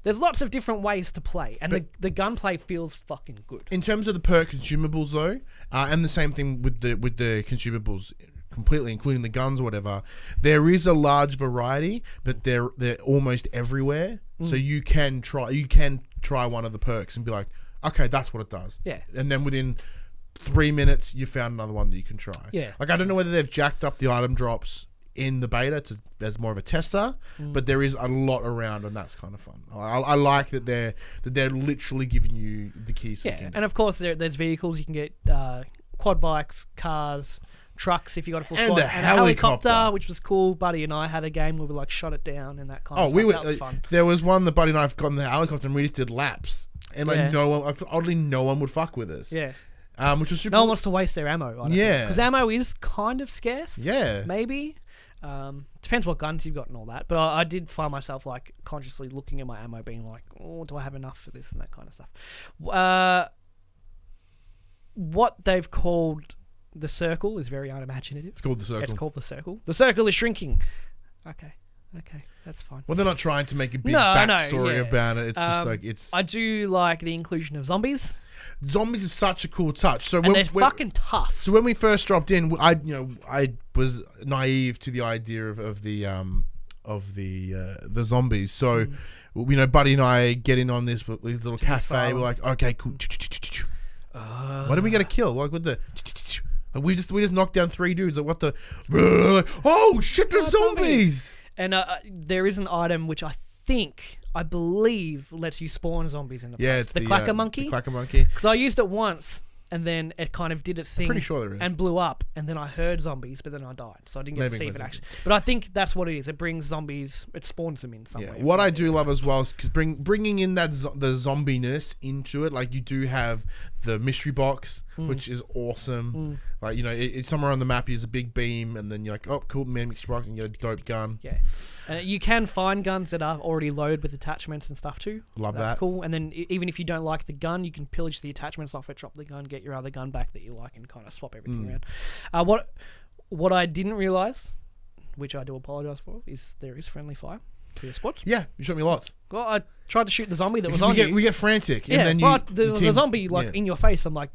There's lots of different ways to play, and the gunplay feels fucking good. In terms of the perk consumables, though, and the same thing with the consumables, completely, including the guns or whatever, there is a large variety, but they're almost everywhere. So you can try one of the perks and be like, okay, that's what it does. Yeah. And then within 3 minutes, you found another one that you can try. Yeah. Like I don't know whether they've jacked up the item drops in the beta as more of a tester, but there is a lot around, and that's kind of fun. I like that they're literally giving you the keys to the kingdom. And of course there's vehicles. You can get quad bikes, cars, trucks if you got a full squad, and a helicopter, which was cool. Buddy and I had a game where we like shot it down and that kind of stuff. That was fun. There was one that Buddy and I got in the helicopter and we just did laps, and like no one would fuck with us. Yeah. Which was super. No one wants to waste their ammo. I don't think. Because ammo is kind of scarce. Yeah. Maybe. Depends what guns you've got and all that. But I did find myself like consciously looking at my ammo, being like, "Oh, do I have enough for this?" and that kind of stuff. What they've called the circle is very unimaginative. It's called the circle. It's called the circle. The circle is shrinking. Okay, that's fine. Well, they're not trying to make a big backstory about it. It's just like it's. I do like the inclusion of zombies. Zombies is such a cool touch. So they're fucking tough. So when we first dropped in, I was naive to the idea of the zombies. So Buddy and I get in on this little cafe. We're like, okay, cool. Why didn't we get a kill? Like with the. We just knocked down 3 dudes. Like what the? Oh shit! There's zombies. And there is an item which I believe lets you spawn zombies in the place. Yeah, it's the clacker monkey. The clacker monkey. Because I used it once, and then it kind of did its thing. Pretty sure there is. And blew up, and then I heard zombies, but then I died, so I didn't get to see if it actually. Sense. But I think that's what it is. It brings zombies. It spawns them in some way. What I do love as well is because bringing in that the zombiness into it, like you do have the mystery box, which is awesome. Like it's somewhere on the map. There's a big beam, and then you're like, oh, cool, man, mystery box, and you get a dope gun. Yeah. You can find guns that are already loaded with attachments and stuff too. That's cool. And then even if you don't like the gun, you can pillage the attachments off it, drop the gun, get your other gun back that you like, and kind of swap everything around. What I didn't realize, which I do apologize for, is there is friendly fire for your squads. Yeah, you shot me lots. Well, I tried to shoot the zombie that was on you. We get frantic. Yeah, and then there was a zombie in your face. I'm like,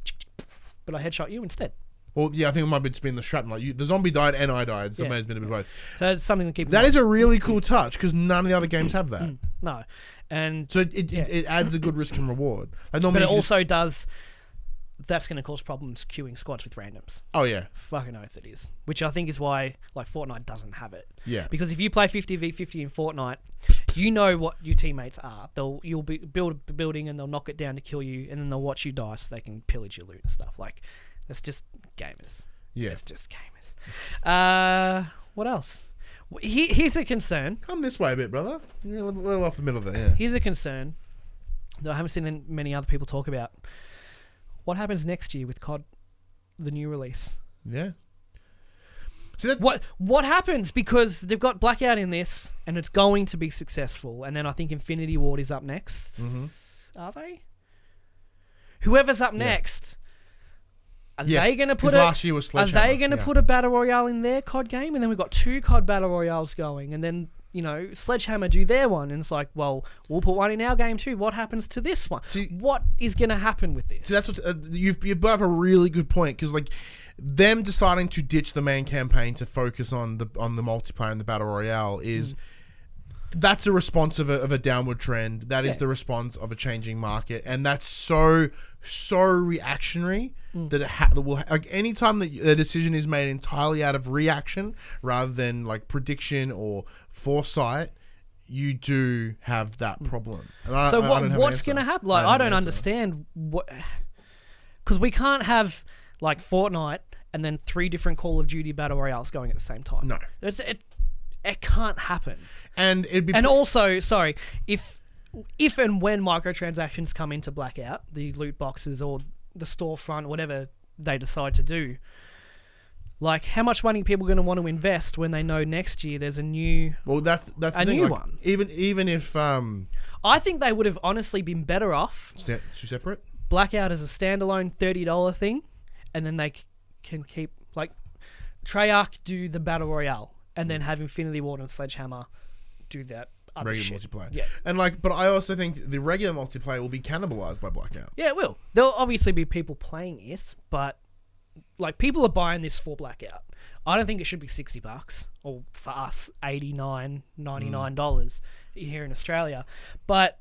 but I headshot you instead. Well, yeah, I think it might have just been the shrapnel. Like the zombie died and I died, so it may have been a bit of both. So it's something to keep in mind. That is a really cool touch because none of the other games have that. No. And so it adds a good risk and reward. Like but it also does... That's going to cause problems queuing squads with randoms. Oh, yeah. Fucking oath it is. Which I think is why Fortnite doesn't have it. Yeah. Because if you play 50v50 in Fortnite, you know what your teammates are. You'll build a building and they'll knock it down to kill you, and then they'll watch you die so they can pillage your loot and stuff. Like, that's just gamers. Yeah. It's just gamers. What else? Here's a concern. Come this way a bit, brother. You're a little off the middle there. Yeah. Here's a concern that I haven't seen many other people talk about. What happens next year with COD, the new release? Yeah. See that? What happens? Because they've got Blackout in this, and it's going to be successful. And then I think Infinity Ward is up next. Are they? Whoever's up next, are they going to put last year was Sledgehammer. Are they going to put a Battle Royale in their COD game? And then we've got 2 COD Battle Royales going, and then Sledgehammer do their one, and it's like, well, we'll put one in our game too. What happens to this one? What is going to happen with this? See, that's what you've brought up a really good point, because like them deciding to ditch the main campaign to focus on the multiplayer and the Battle Royale is that's a response of a downward trend. That is the response of a changing market, and that's so reactionary that that will like anytime that a decision is made entirely out of reaction rather than like prediction or foresight, you do have that problem. And what's going to happen? Like I don't understand what, because we can't have like Fortnite and then 3 different Call of Duty Battle Royales going at the same time. No, it can't happen. And it'd be also, sorry, if and when microtransactions come into Blackout, the loot boxes or the storefront, whatever they decide to do, like how much money are people going to want to invest when they know next year there's a new that's the thing, new like, one. Even if I think they would have honestly been better off two separate Blackout as a standalone $30 thing, and then they can keep like Treyarch do the Battle Royale, and then have Infinity Ward and Sledgehammer do that other regular shit. multiplayer. Yeah. And like, but I also think the regular multiplayer will be cannibalized by Blackout. Yeah, it will. There'll obviously be people playing it, but like people are buying this for Blackout. I don't think it should be $60, or for us $89, $99 here in Australia. But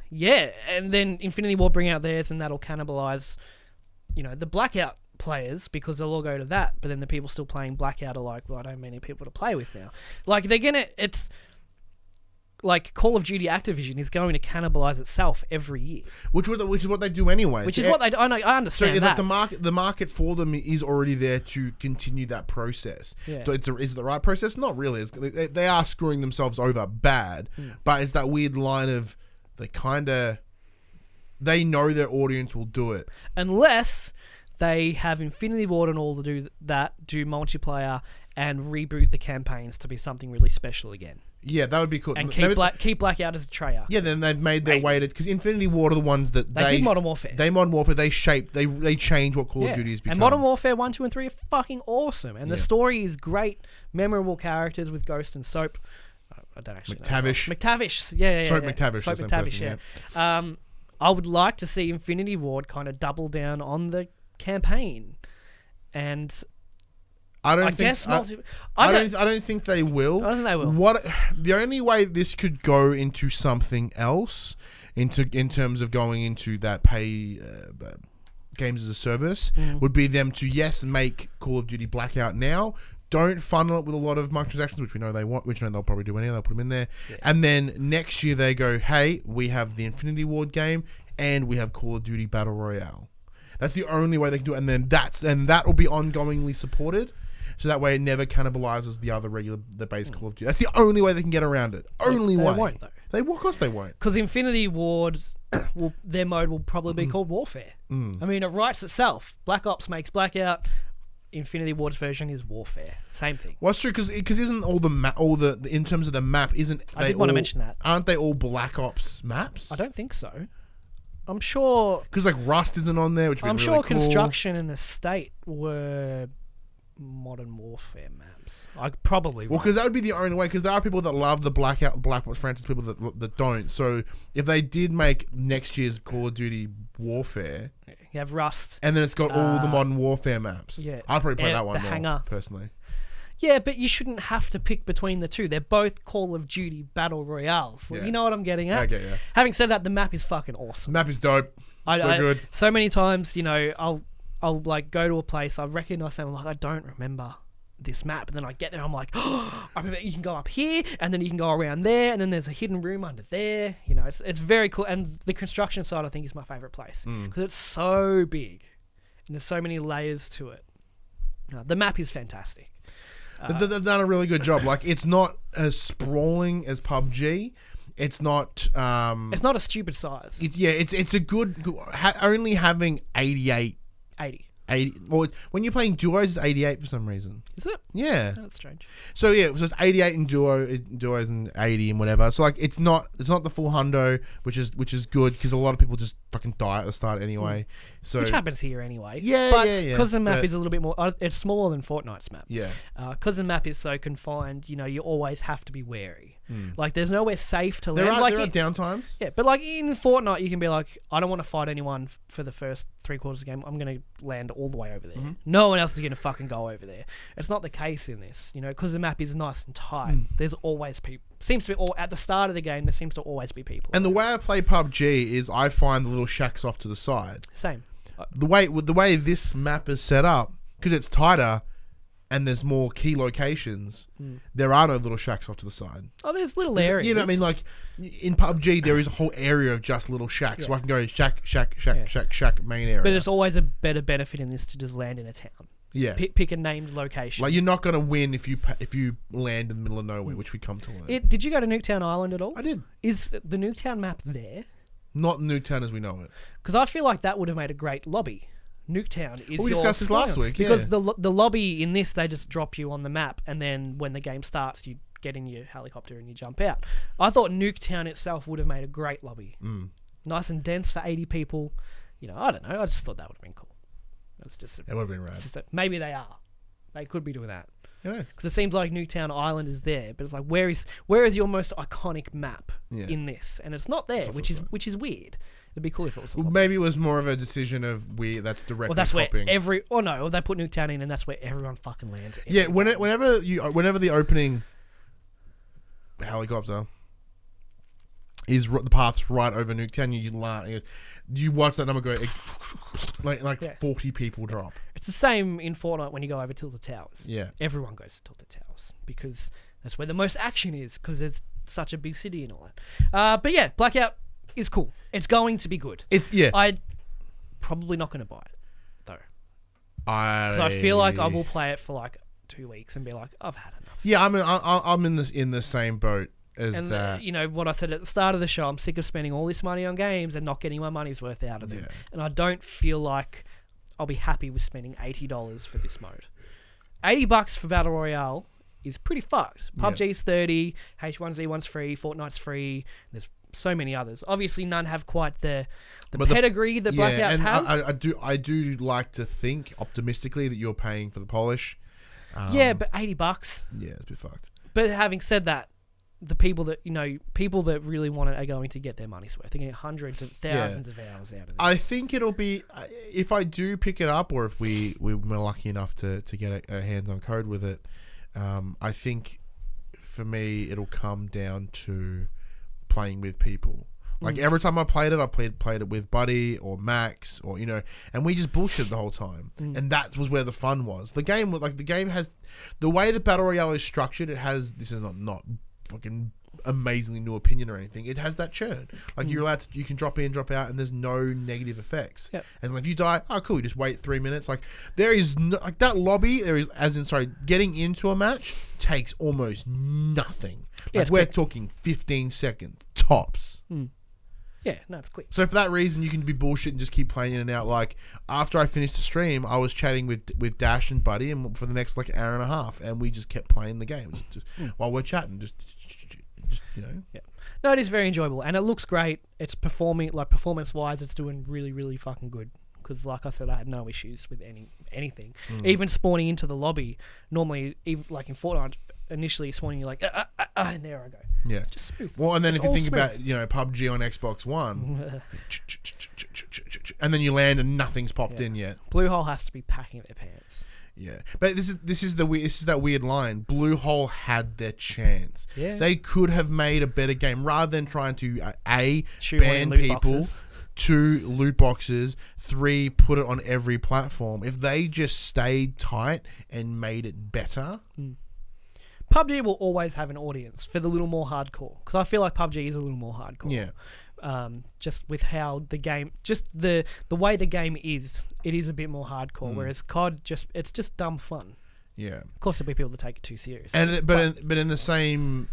yeah, and then Infinity Ward bring out theirs, and that'll cannibalize, the Blackout players, because they'll all go to that. But then the people still playing Blackout are like, well, I don't have many people to play with now. Like it's like Call of Duty Activision is going to cannibalize itself every year, which is what they do anyway. Which is what they do. I know. I understand that. The market for them is already there to continue that process. Yeah. So is it the right process? Not really. They are screwing themselves over bad, but it's that weird line of they know their audience will do it unless they have Infinity Ward and all to do that, do multiplayer and reboot the campaigns to be something really special again. Yeah, that would be cool. And keep Blackout as a Treyarch. Yeah, then they've made their way to, because Infinity Ward are the ones that they did Modern Warfare. They shape, they change what Call of Duty has become. And Modern Warfare 1, 2, and 3 are fucking awesome, and the story is great. Memorable characters with Ghost and Soap. I don't actually know. McTavish. Yeah. Soap McTavish. Soap McTavish. Yeah. I would like to see Infinity Ward kind of double down on the campaign, and I don't think they will. I don't think they will. The only way this could go into something else, in terms of going into that pay games as a service, would be them to make Call of Duty Blackout now. Don't funnel it with a lot of microtransactions, which we know they want, which we know they'll probably do anyway. They'll put them in there, and then next year they go, hey, we have the Infinity Ward game and we have Call of Duty Battle Royale. That's the only way they can do it, and then that will be ongoingly supported. So that way it never cannibalizes the base Call of Duty. That's the only way they can get around it. Only way. They won't, though. Of course they won't. Because Infinity Ward, their mode will probably be called Warfare. I mean, it writes itself. Black Ops makes Blackout. Infinity Ward's version is Warfare. Same thing. Well, it's true, because isn't all the in terms of the map, isn't I did want to mention that. Aren't they all Black Ops maps? I don't think so. I'm sure... Because like Rust isn't on there, which would be really cool. Construction and Estate were Modern Warfare maps. I probably Well, because that would be the only way, because there are people that love the Black Ops franchise, people that don't. So if they did make next year's Call of Duty Warfare... You have Rust. And then it's got all the Modern Warfare maps. Yeah. I'd probably play that one the more, Hangar. personally. Yeah, but you shouldn't have to pick between the two. They're both Call of Duty Battle Royales. Yeah. You know what I'm getting at? I get you. Having said that, the map is fucking awesome. Map is dope. Good. So many times, I'll like go to a place, I recognize something, I'm like, I don't remember this map, and then I get there, I'm like, oh, I remember you can go up here, and then you can go around there, and then there's a hidden room under there. It's very cool, and the construction side I think is my favorite place because it's so big, and there's so many layers to it. The map is fantastic. They've done a really good job. Like, it's not as sprawling as PUBG. It's not. It's not a stupid size. It's a good. Only having 80. 80. Well, when you're playing duos, it's 88 for some reason. Is it? Yeah. That's strange. So yeah, so it's 88 in duos and 80 and whatever. So like it's not the full hundo, which is good because a lot of people just fucking die at the start anyway. So Which happens here anyway. Yeah, but yeah. Because the map is a little bit more, it's smaller than Fortnite's map. Yeah. Because the map is so confined, you always have to be wary. Like there's nowhere safe to land. There are downtimes. Yeah, but like in Fortnite, you can be like, I don't want to fight anyone for the first 3/4 of the game. I'm going to land all the way over there. No one else is going to fucking go over there. It's not the case in this, because the map is nice and tight. There's always people. Seems to be at the start of the game. There seems to always be people. And the way I play PUBG is I find the little shacks off to the side. Same. The way this map is set up, because it's tighter and there's more key locations, there are no little shacks off to the side. Oh, there's little areas. You know what I mean? Like in PUBG, there is a whole area of just little shacks. So I can go shack, main area. But it's always a better benefit in this to just land in a town. Yeah. Pick a named location. Like you're not going to win if you land in the middle of nowhere, which we come to learn. Did you go to Nuketown Island at all? I did. Is the Nuketown map there? Not Nuketown as we know it. Because I feel like that would have made a great lobby. Nuketown is. Well, we discussed this last week, yeah. Because the lobby in this, they just drop you on the map, and then when the game starts, you get in your helicopter and you jump out. I thought Nuketown itself would have made a great lobby. Nice and dense for 80 people. I don't know. I just thought that would have been cool. That's just. It would have been rad. Maybe they are. They could be doing that. Because it seems like Nuketown Island is there, but it's like where is your most iconic map in this? And it's not there, which is weird. It'd be cool if it was. Maybe it was more of a decision of that's directly. Well, that's copying. where they put Nuketown in, and that's where everyone fucking lands. Yeah, whenever the opening helicopter is the path's right over Nuketown, you watch that number go like 40 people drop. It's the same in Fortnite when you go over Tilted Towers. Yeah, everyone goes to Tilted Towers because that's where the most action is because there's such a big city and all that. But yeah, Blackout is cool. It's going to be good. I'm probably not going to buy it though. Because I feel like I will play it for like 2 weeks and be like, I've had enough. Yeah, I'm in the same boat as that. What I said at the start of the show, I'm sick of spending all this money on games and not getting my money's worth out of them. Yeah. And I don't feel like I'll be happy with spending $80 for this mode. $80 for Battle Royale is pretty fucked. PUBG's $30, H1Z1's free, Fortnite's free. There's so many others. Obviously, none have quite the pedigree that Blackouts has. I do like to think optimistically that you're paying for the polish. But $80. Yeah, it's a bit fucked. But having said that, the people that really want it are going to get their money's worth. They're getting hundreds of thousands of hours out of it. I think it'll be if I do pick it up, or if we're lucky enough to get a hands-on code with it. I think for me it'll come down to playing with people. Like every time I played it, I played it with Buddy or Max or and we just bullshit the whole time. And that was where the fun was. The game has the way the Battle Royale is structured. It has this is not fucking amazingly new opinion or anything. It has that churn. Like you can drop in, drop out, and there's no negative effects. Yep. And like if you die, oh cool, you just wait 3 minutes. Like there is like that lobby. There is getting into a match takes almost nothing. Like we're talking 15 seconds tops. Yeah, no, it's quick. So for that reason, you can be bullshit and just keep playing in and out. Like after I finished the stream, I was chatting with Dash and Buddy, and for the next hour and a half, and we just kept playing the game just while we're chatting. Just Yeah. No, it is very enjoyable, and it looks great. It's performance wise, it's doing really, really fucking good. Because, like I said, I had no issues with anything. Even spawning into the lobby, normally, even like in Fortnite, initially spawning, you're like, and there I go. Yeah. It's just smooth. Well, and then it's if you think smooth. about, PUBG on Xbox One, and then you land and nothing's popped in yet. Bluehole has to be packing their pants. Yeah, but this is that weird line. Bluehole had their chance. Yeah. They could have made a better game rather than trying to Shoot ban people. Boxes. 2, loot boxes. 3, put it on every platform. If they just stayed tight and made it better. PUBG will always have an audience for the little more hardcore. Because I feel like PUBG is a little more hardcore. Yeah. Just with how the game, just the way the game is, it is a bit more hardcore. Whereas COD, it's just dumb fun. Yeah. Of course, there'll be people that take it too serious. And but in the same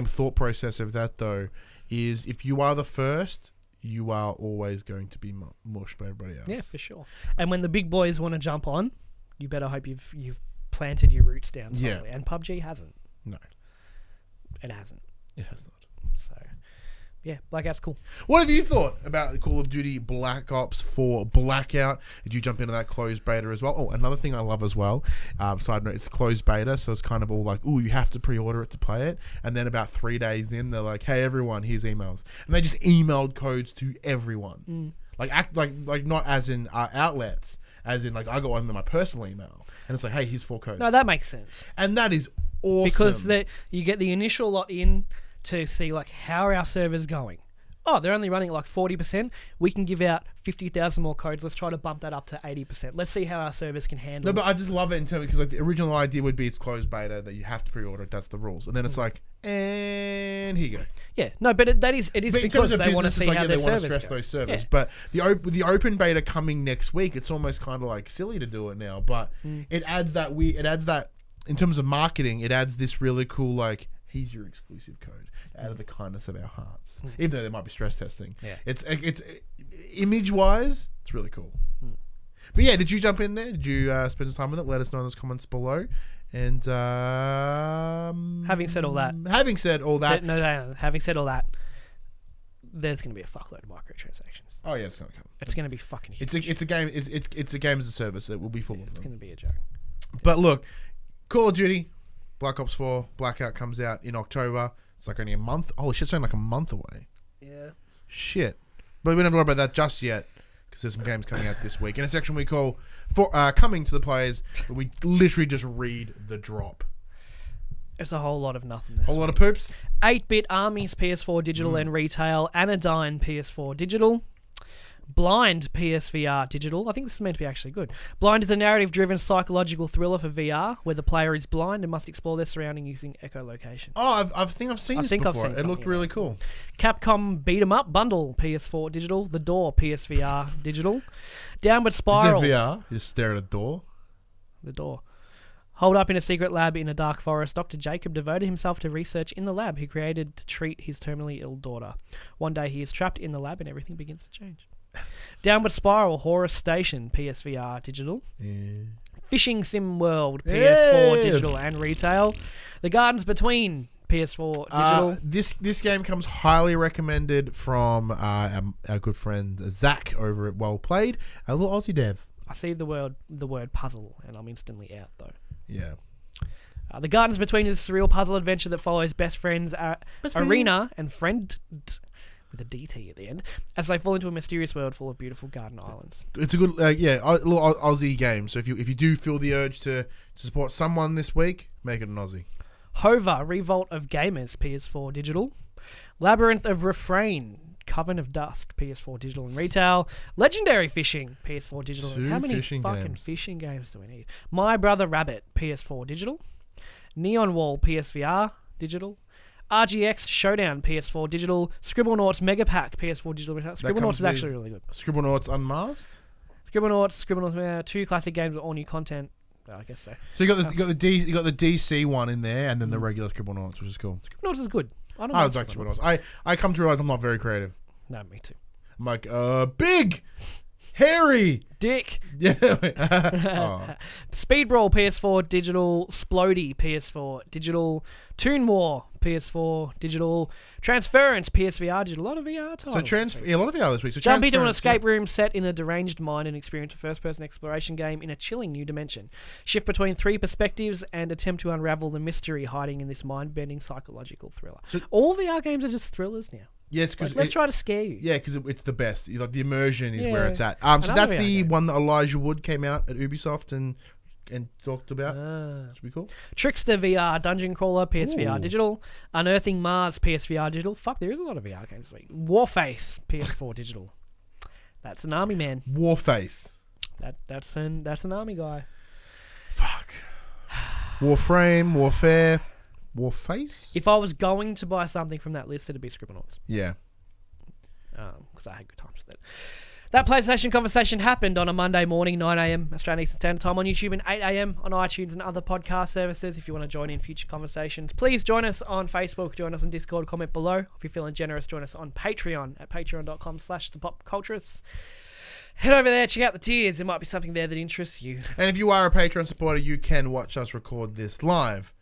thought process of that though, is if you are the first, you are always going to be mushed by everybody else. Yeah, for sure. And when the big boys want to jump on, you better hope you've planted your roots down solidly. Yeah. And PUBG hasn't. No, It hasn't. it has not. So, yeah, Blackout's cool. What have you thought about the Call of Duty Black Ops 4 Blackout? Did you jump into that closed beta as well? Oh, another thing I love as well, side note, it's closed beta, so it's kind of all like, ooh, you have to pre-order it to play it. And then about 3 days in, they're like, hey, everyone, here's emails. And they just emailed codes to everyone. Like not as in outlets, as in like I got one in my personal email. And it's like, hey, here's 4 codes. No, that makes sense. And that is awesome. Because you get the initial lot in to see like how are our servers going. Oh, they're only running at like 40%. We can give out 50,000 more codes. Let's try to bump that up to 80%. Let's see how our servers can handle. No, but I just love it in terms because like the original idea would be it's closed beta that you have to pre-order it. That's the rules, and then it's like, and here you go. Yeah, no, but it is But in because terms of they want to business, see it's like, how yeah, their they want to servers stress go. those servers. Yeah. But the open beta coming next week, it's almost kind of like silly to do it now. But it adds that in terms of marketing, it adds this really cool like, here's your exclusive code out of the kindness of our hearts. Even though there might be stress testing. Yeah. It's image wise, it's really cool. But yeah, did you jump in there? Did you spend some time with it? Let us know in those comments below. And Having said all that, having said all that, there's going to be a fuckload of microtransactions. oh yeah, it's gonna come. It's going to be fucking huge. It's a game. It's a game as a service that will be full of It's them. going to be a joke. But look, Call of Duty, Black Ops 4, Blackout comes out in October. It's like only a month. Holy shit, it's only like a month away. Yeah. Shit. But we don't worry about that just yet because there's some games coming out this week. In a section we call for coming to the players, where we literally just read the drop. It's a whole lot of nothingness. A lot of poops. 8-bit Armies PS4 digital and retail. Anodyne PS4 digital. Blind PSVR digital. I think this is meant to be actually good. Blind is a narrative-driven psychological thriller for VR, where the player is blind and must explore their surrounding using echolocation. Oh, I think I've seen this before. It looked really cool. Capcom Beat 'em Up bundle PS4 digital. The Door PSVR digital. Downward Spiral. Is it VR? You just stare at a door. The Door. Holed up in a secret lab in a dark forest, Dr. Jacob devoted himself to research in the lab he created to treat his terminally ill daughter. One day he is trapped in the lab and everything begins to change. Downward Spiral Horror Station PSVR digital. Yeah. Fishing Sim World PS4 Yeah. digital and retail. The Gardens Between PS4 digital. This game comes highly recommended from our good friend Zach over at Well Played, a little Aussie dev. I see the word puzzle and I'm instantly out though. Yeah. The Gardens Between is a surreal puzzle adventure that follows best friends Arena and friend with a DT at the end as they fall into a mysterious world full of beautiful garden islands. It's a good, a little Aussie game. So if you do feel the urge to support someone this week, make it an Aussie. Hova Revolt of Gamers PS4 digital. Labyrinth of Refrain Coven of Dusk PS4 digital and retail. Legendary Fishing PS4 digital. Two How many fishing fucking games. fishing games do we need? My Brother Rabbit PS4 digital. Neon Wall PSVR digital. RGX Showdown PS4 digital. Scribblenauts Mega Pack PS4 digital. Scribblenauts is actually really good. Scribblenauts Unmasked. Scribblenauts, 2 classic games with all new content. I guess so. So you got the DC one in there, and then the regular Scribblenauts, which is cool. Scribblenauts is good. I don't I know like Scribblenauts. I come to realize I'm not very creative. No, me too. I'm like, big, hairy. Dick. Yeah. Oh. Speed Brawl PS4 digital. Splody PS4 digital. Toon War PS4 digital. Transference PSVR digital. A lot of VR titles. So a lot of VR this week. So Jump into an Transference, escape room set in a deranged mind and experience a first-person exploration game in a chilling new dimension. Shift between 3 perspectives and attempt to unravel the mystery hiding in this mind-bending psychological thriller. So- All VR games are just thrillers now. Yes, because Let's try to scare you. Yeah, because it's the best. Like the immersion is Yeah. where it's at. So Another that's VR the game. one that Elijah Wood came out at Ubisoft and talked about. Should be cool. Trickster VR Dungeon Crawler PSVR Ooh. digital. Unearthing Mars PSVR digital. Fuck, there is a lot of VR games this week. Warface PS4 digital. That's an army man. Warface. That's an army guy. Fuck. Warframe, Warfare, Warface. If I was going to buy something from that list, it'd be Scribblenauts. Yeah. Because I had good times with it. That PlayStation conversation happened on a Monday morning, 9 a.m. Australian Eastern Standard Time on YouTube and 8 a.m. on iTunes and other podcast services. If you want to join in future conversations, please join us on Facebook, join us on Discord, comment below. If you're feeling generous, join us on Patreon at patreon.com/thepopculturists. Head over there, check out the tiers. There might be something there that interests you. And if you are a Patreon supporter, you can watch us record this live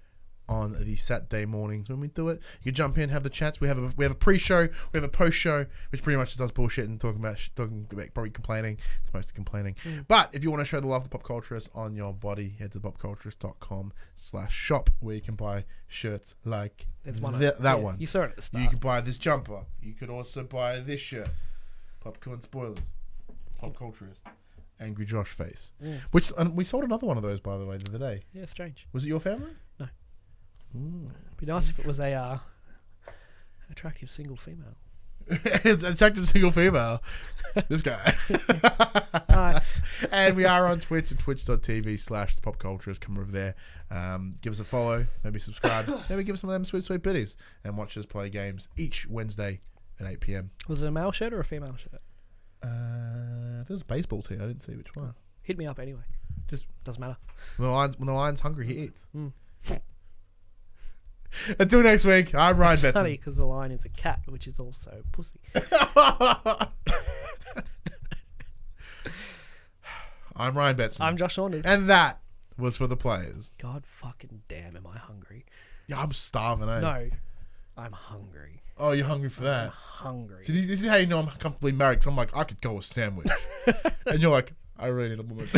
on the Saturday mornings when we do it. You jump in, have the chats. We have a pre-show, we have a post-show, which pretty much is us bullshit and talking about probably complaining. It's mostly complaining. But if you want to show the love of the pop culturist on your body, head to popculturist.com/shop where you can buy shirts like that one. You saw it at the start. You can buy this jumper. You could also buy this shirt. Popcorn spoilers. Pop culturist. Angry Josh face. Which we sold another one of those, by the way, the other day. Yeah, strange. Was it your family? No. It'd be nice if it was a attractive single female. It's attractive single female. This guy. And we are on Twitch at twitch.tv/thepopculturist. Come over there. Give us a follow. Maybe subscribe. Maybe give us some of them sweet biddies. And watch us play games each Wednesday at 8 p.m. Was it a male shirt or a female shirt? There was a baseball tee. I didn't see which one. Hit me up anyway. Just doesn't matter. When the lion's hungry, he eats. Until next week, I'm Ryan Betson. It's funny because the lion is a cat, which is also pussy. I'm Ryan Betson. I'm Josh Saunders. And that was for the players. God fucking damn, am I hungry? Yeah, I'm starving, eh? No, I'm hungry. Oh, you're hungry for that? I'm hungry. See, this is how you know I'm comfortably married, because I'm like, I could go a sandwich. And you're like, I really need a woman.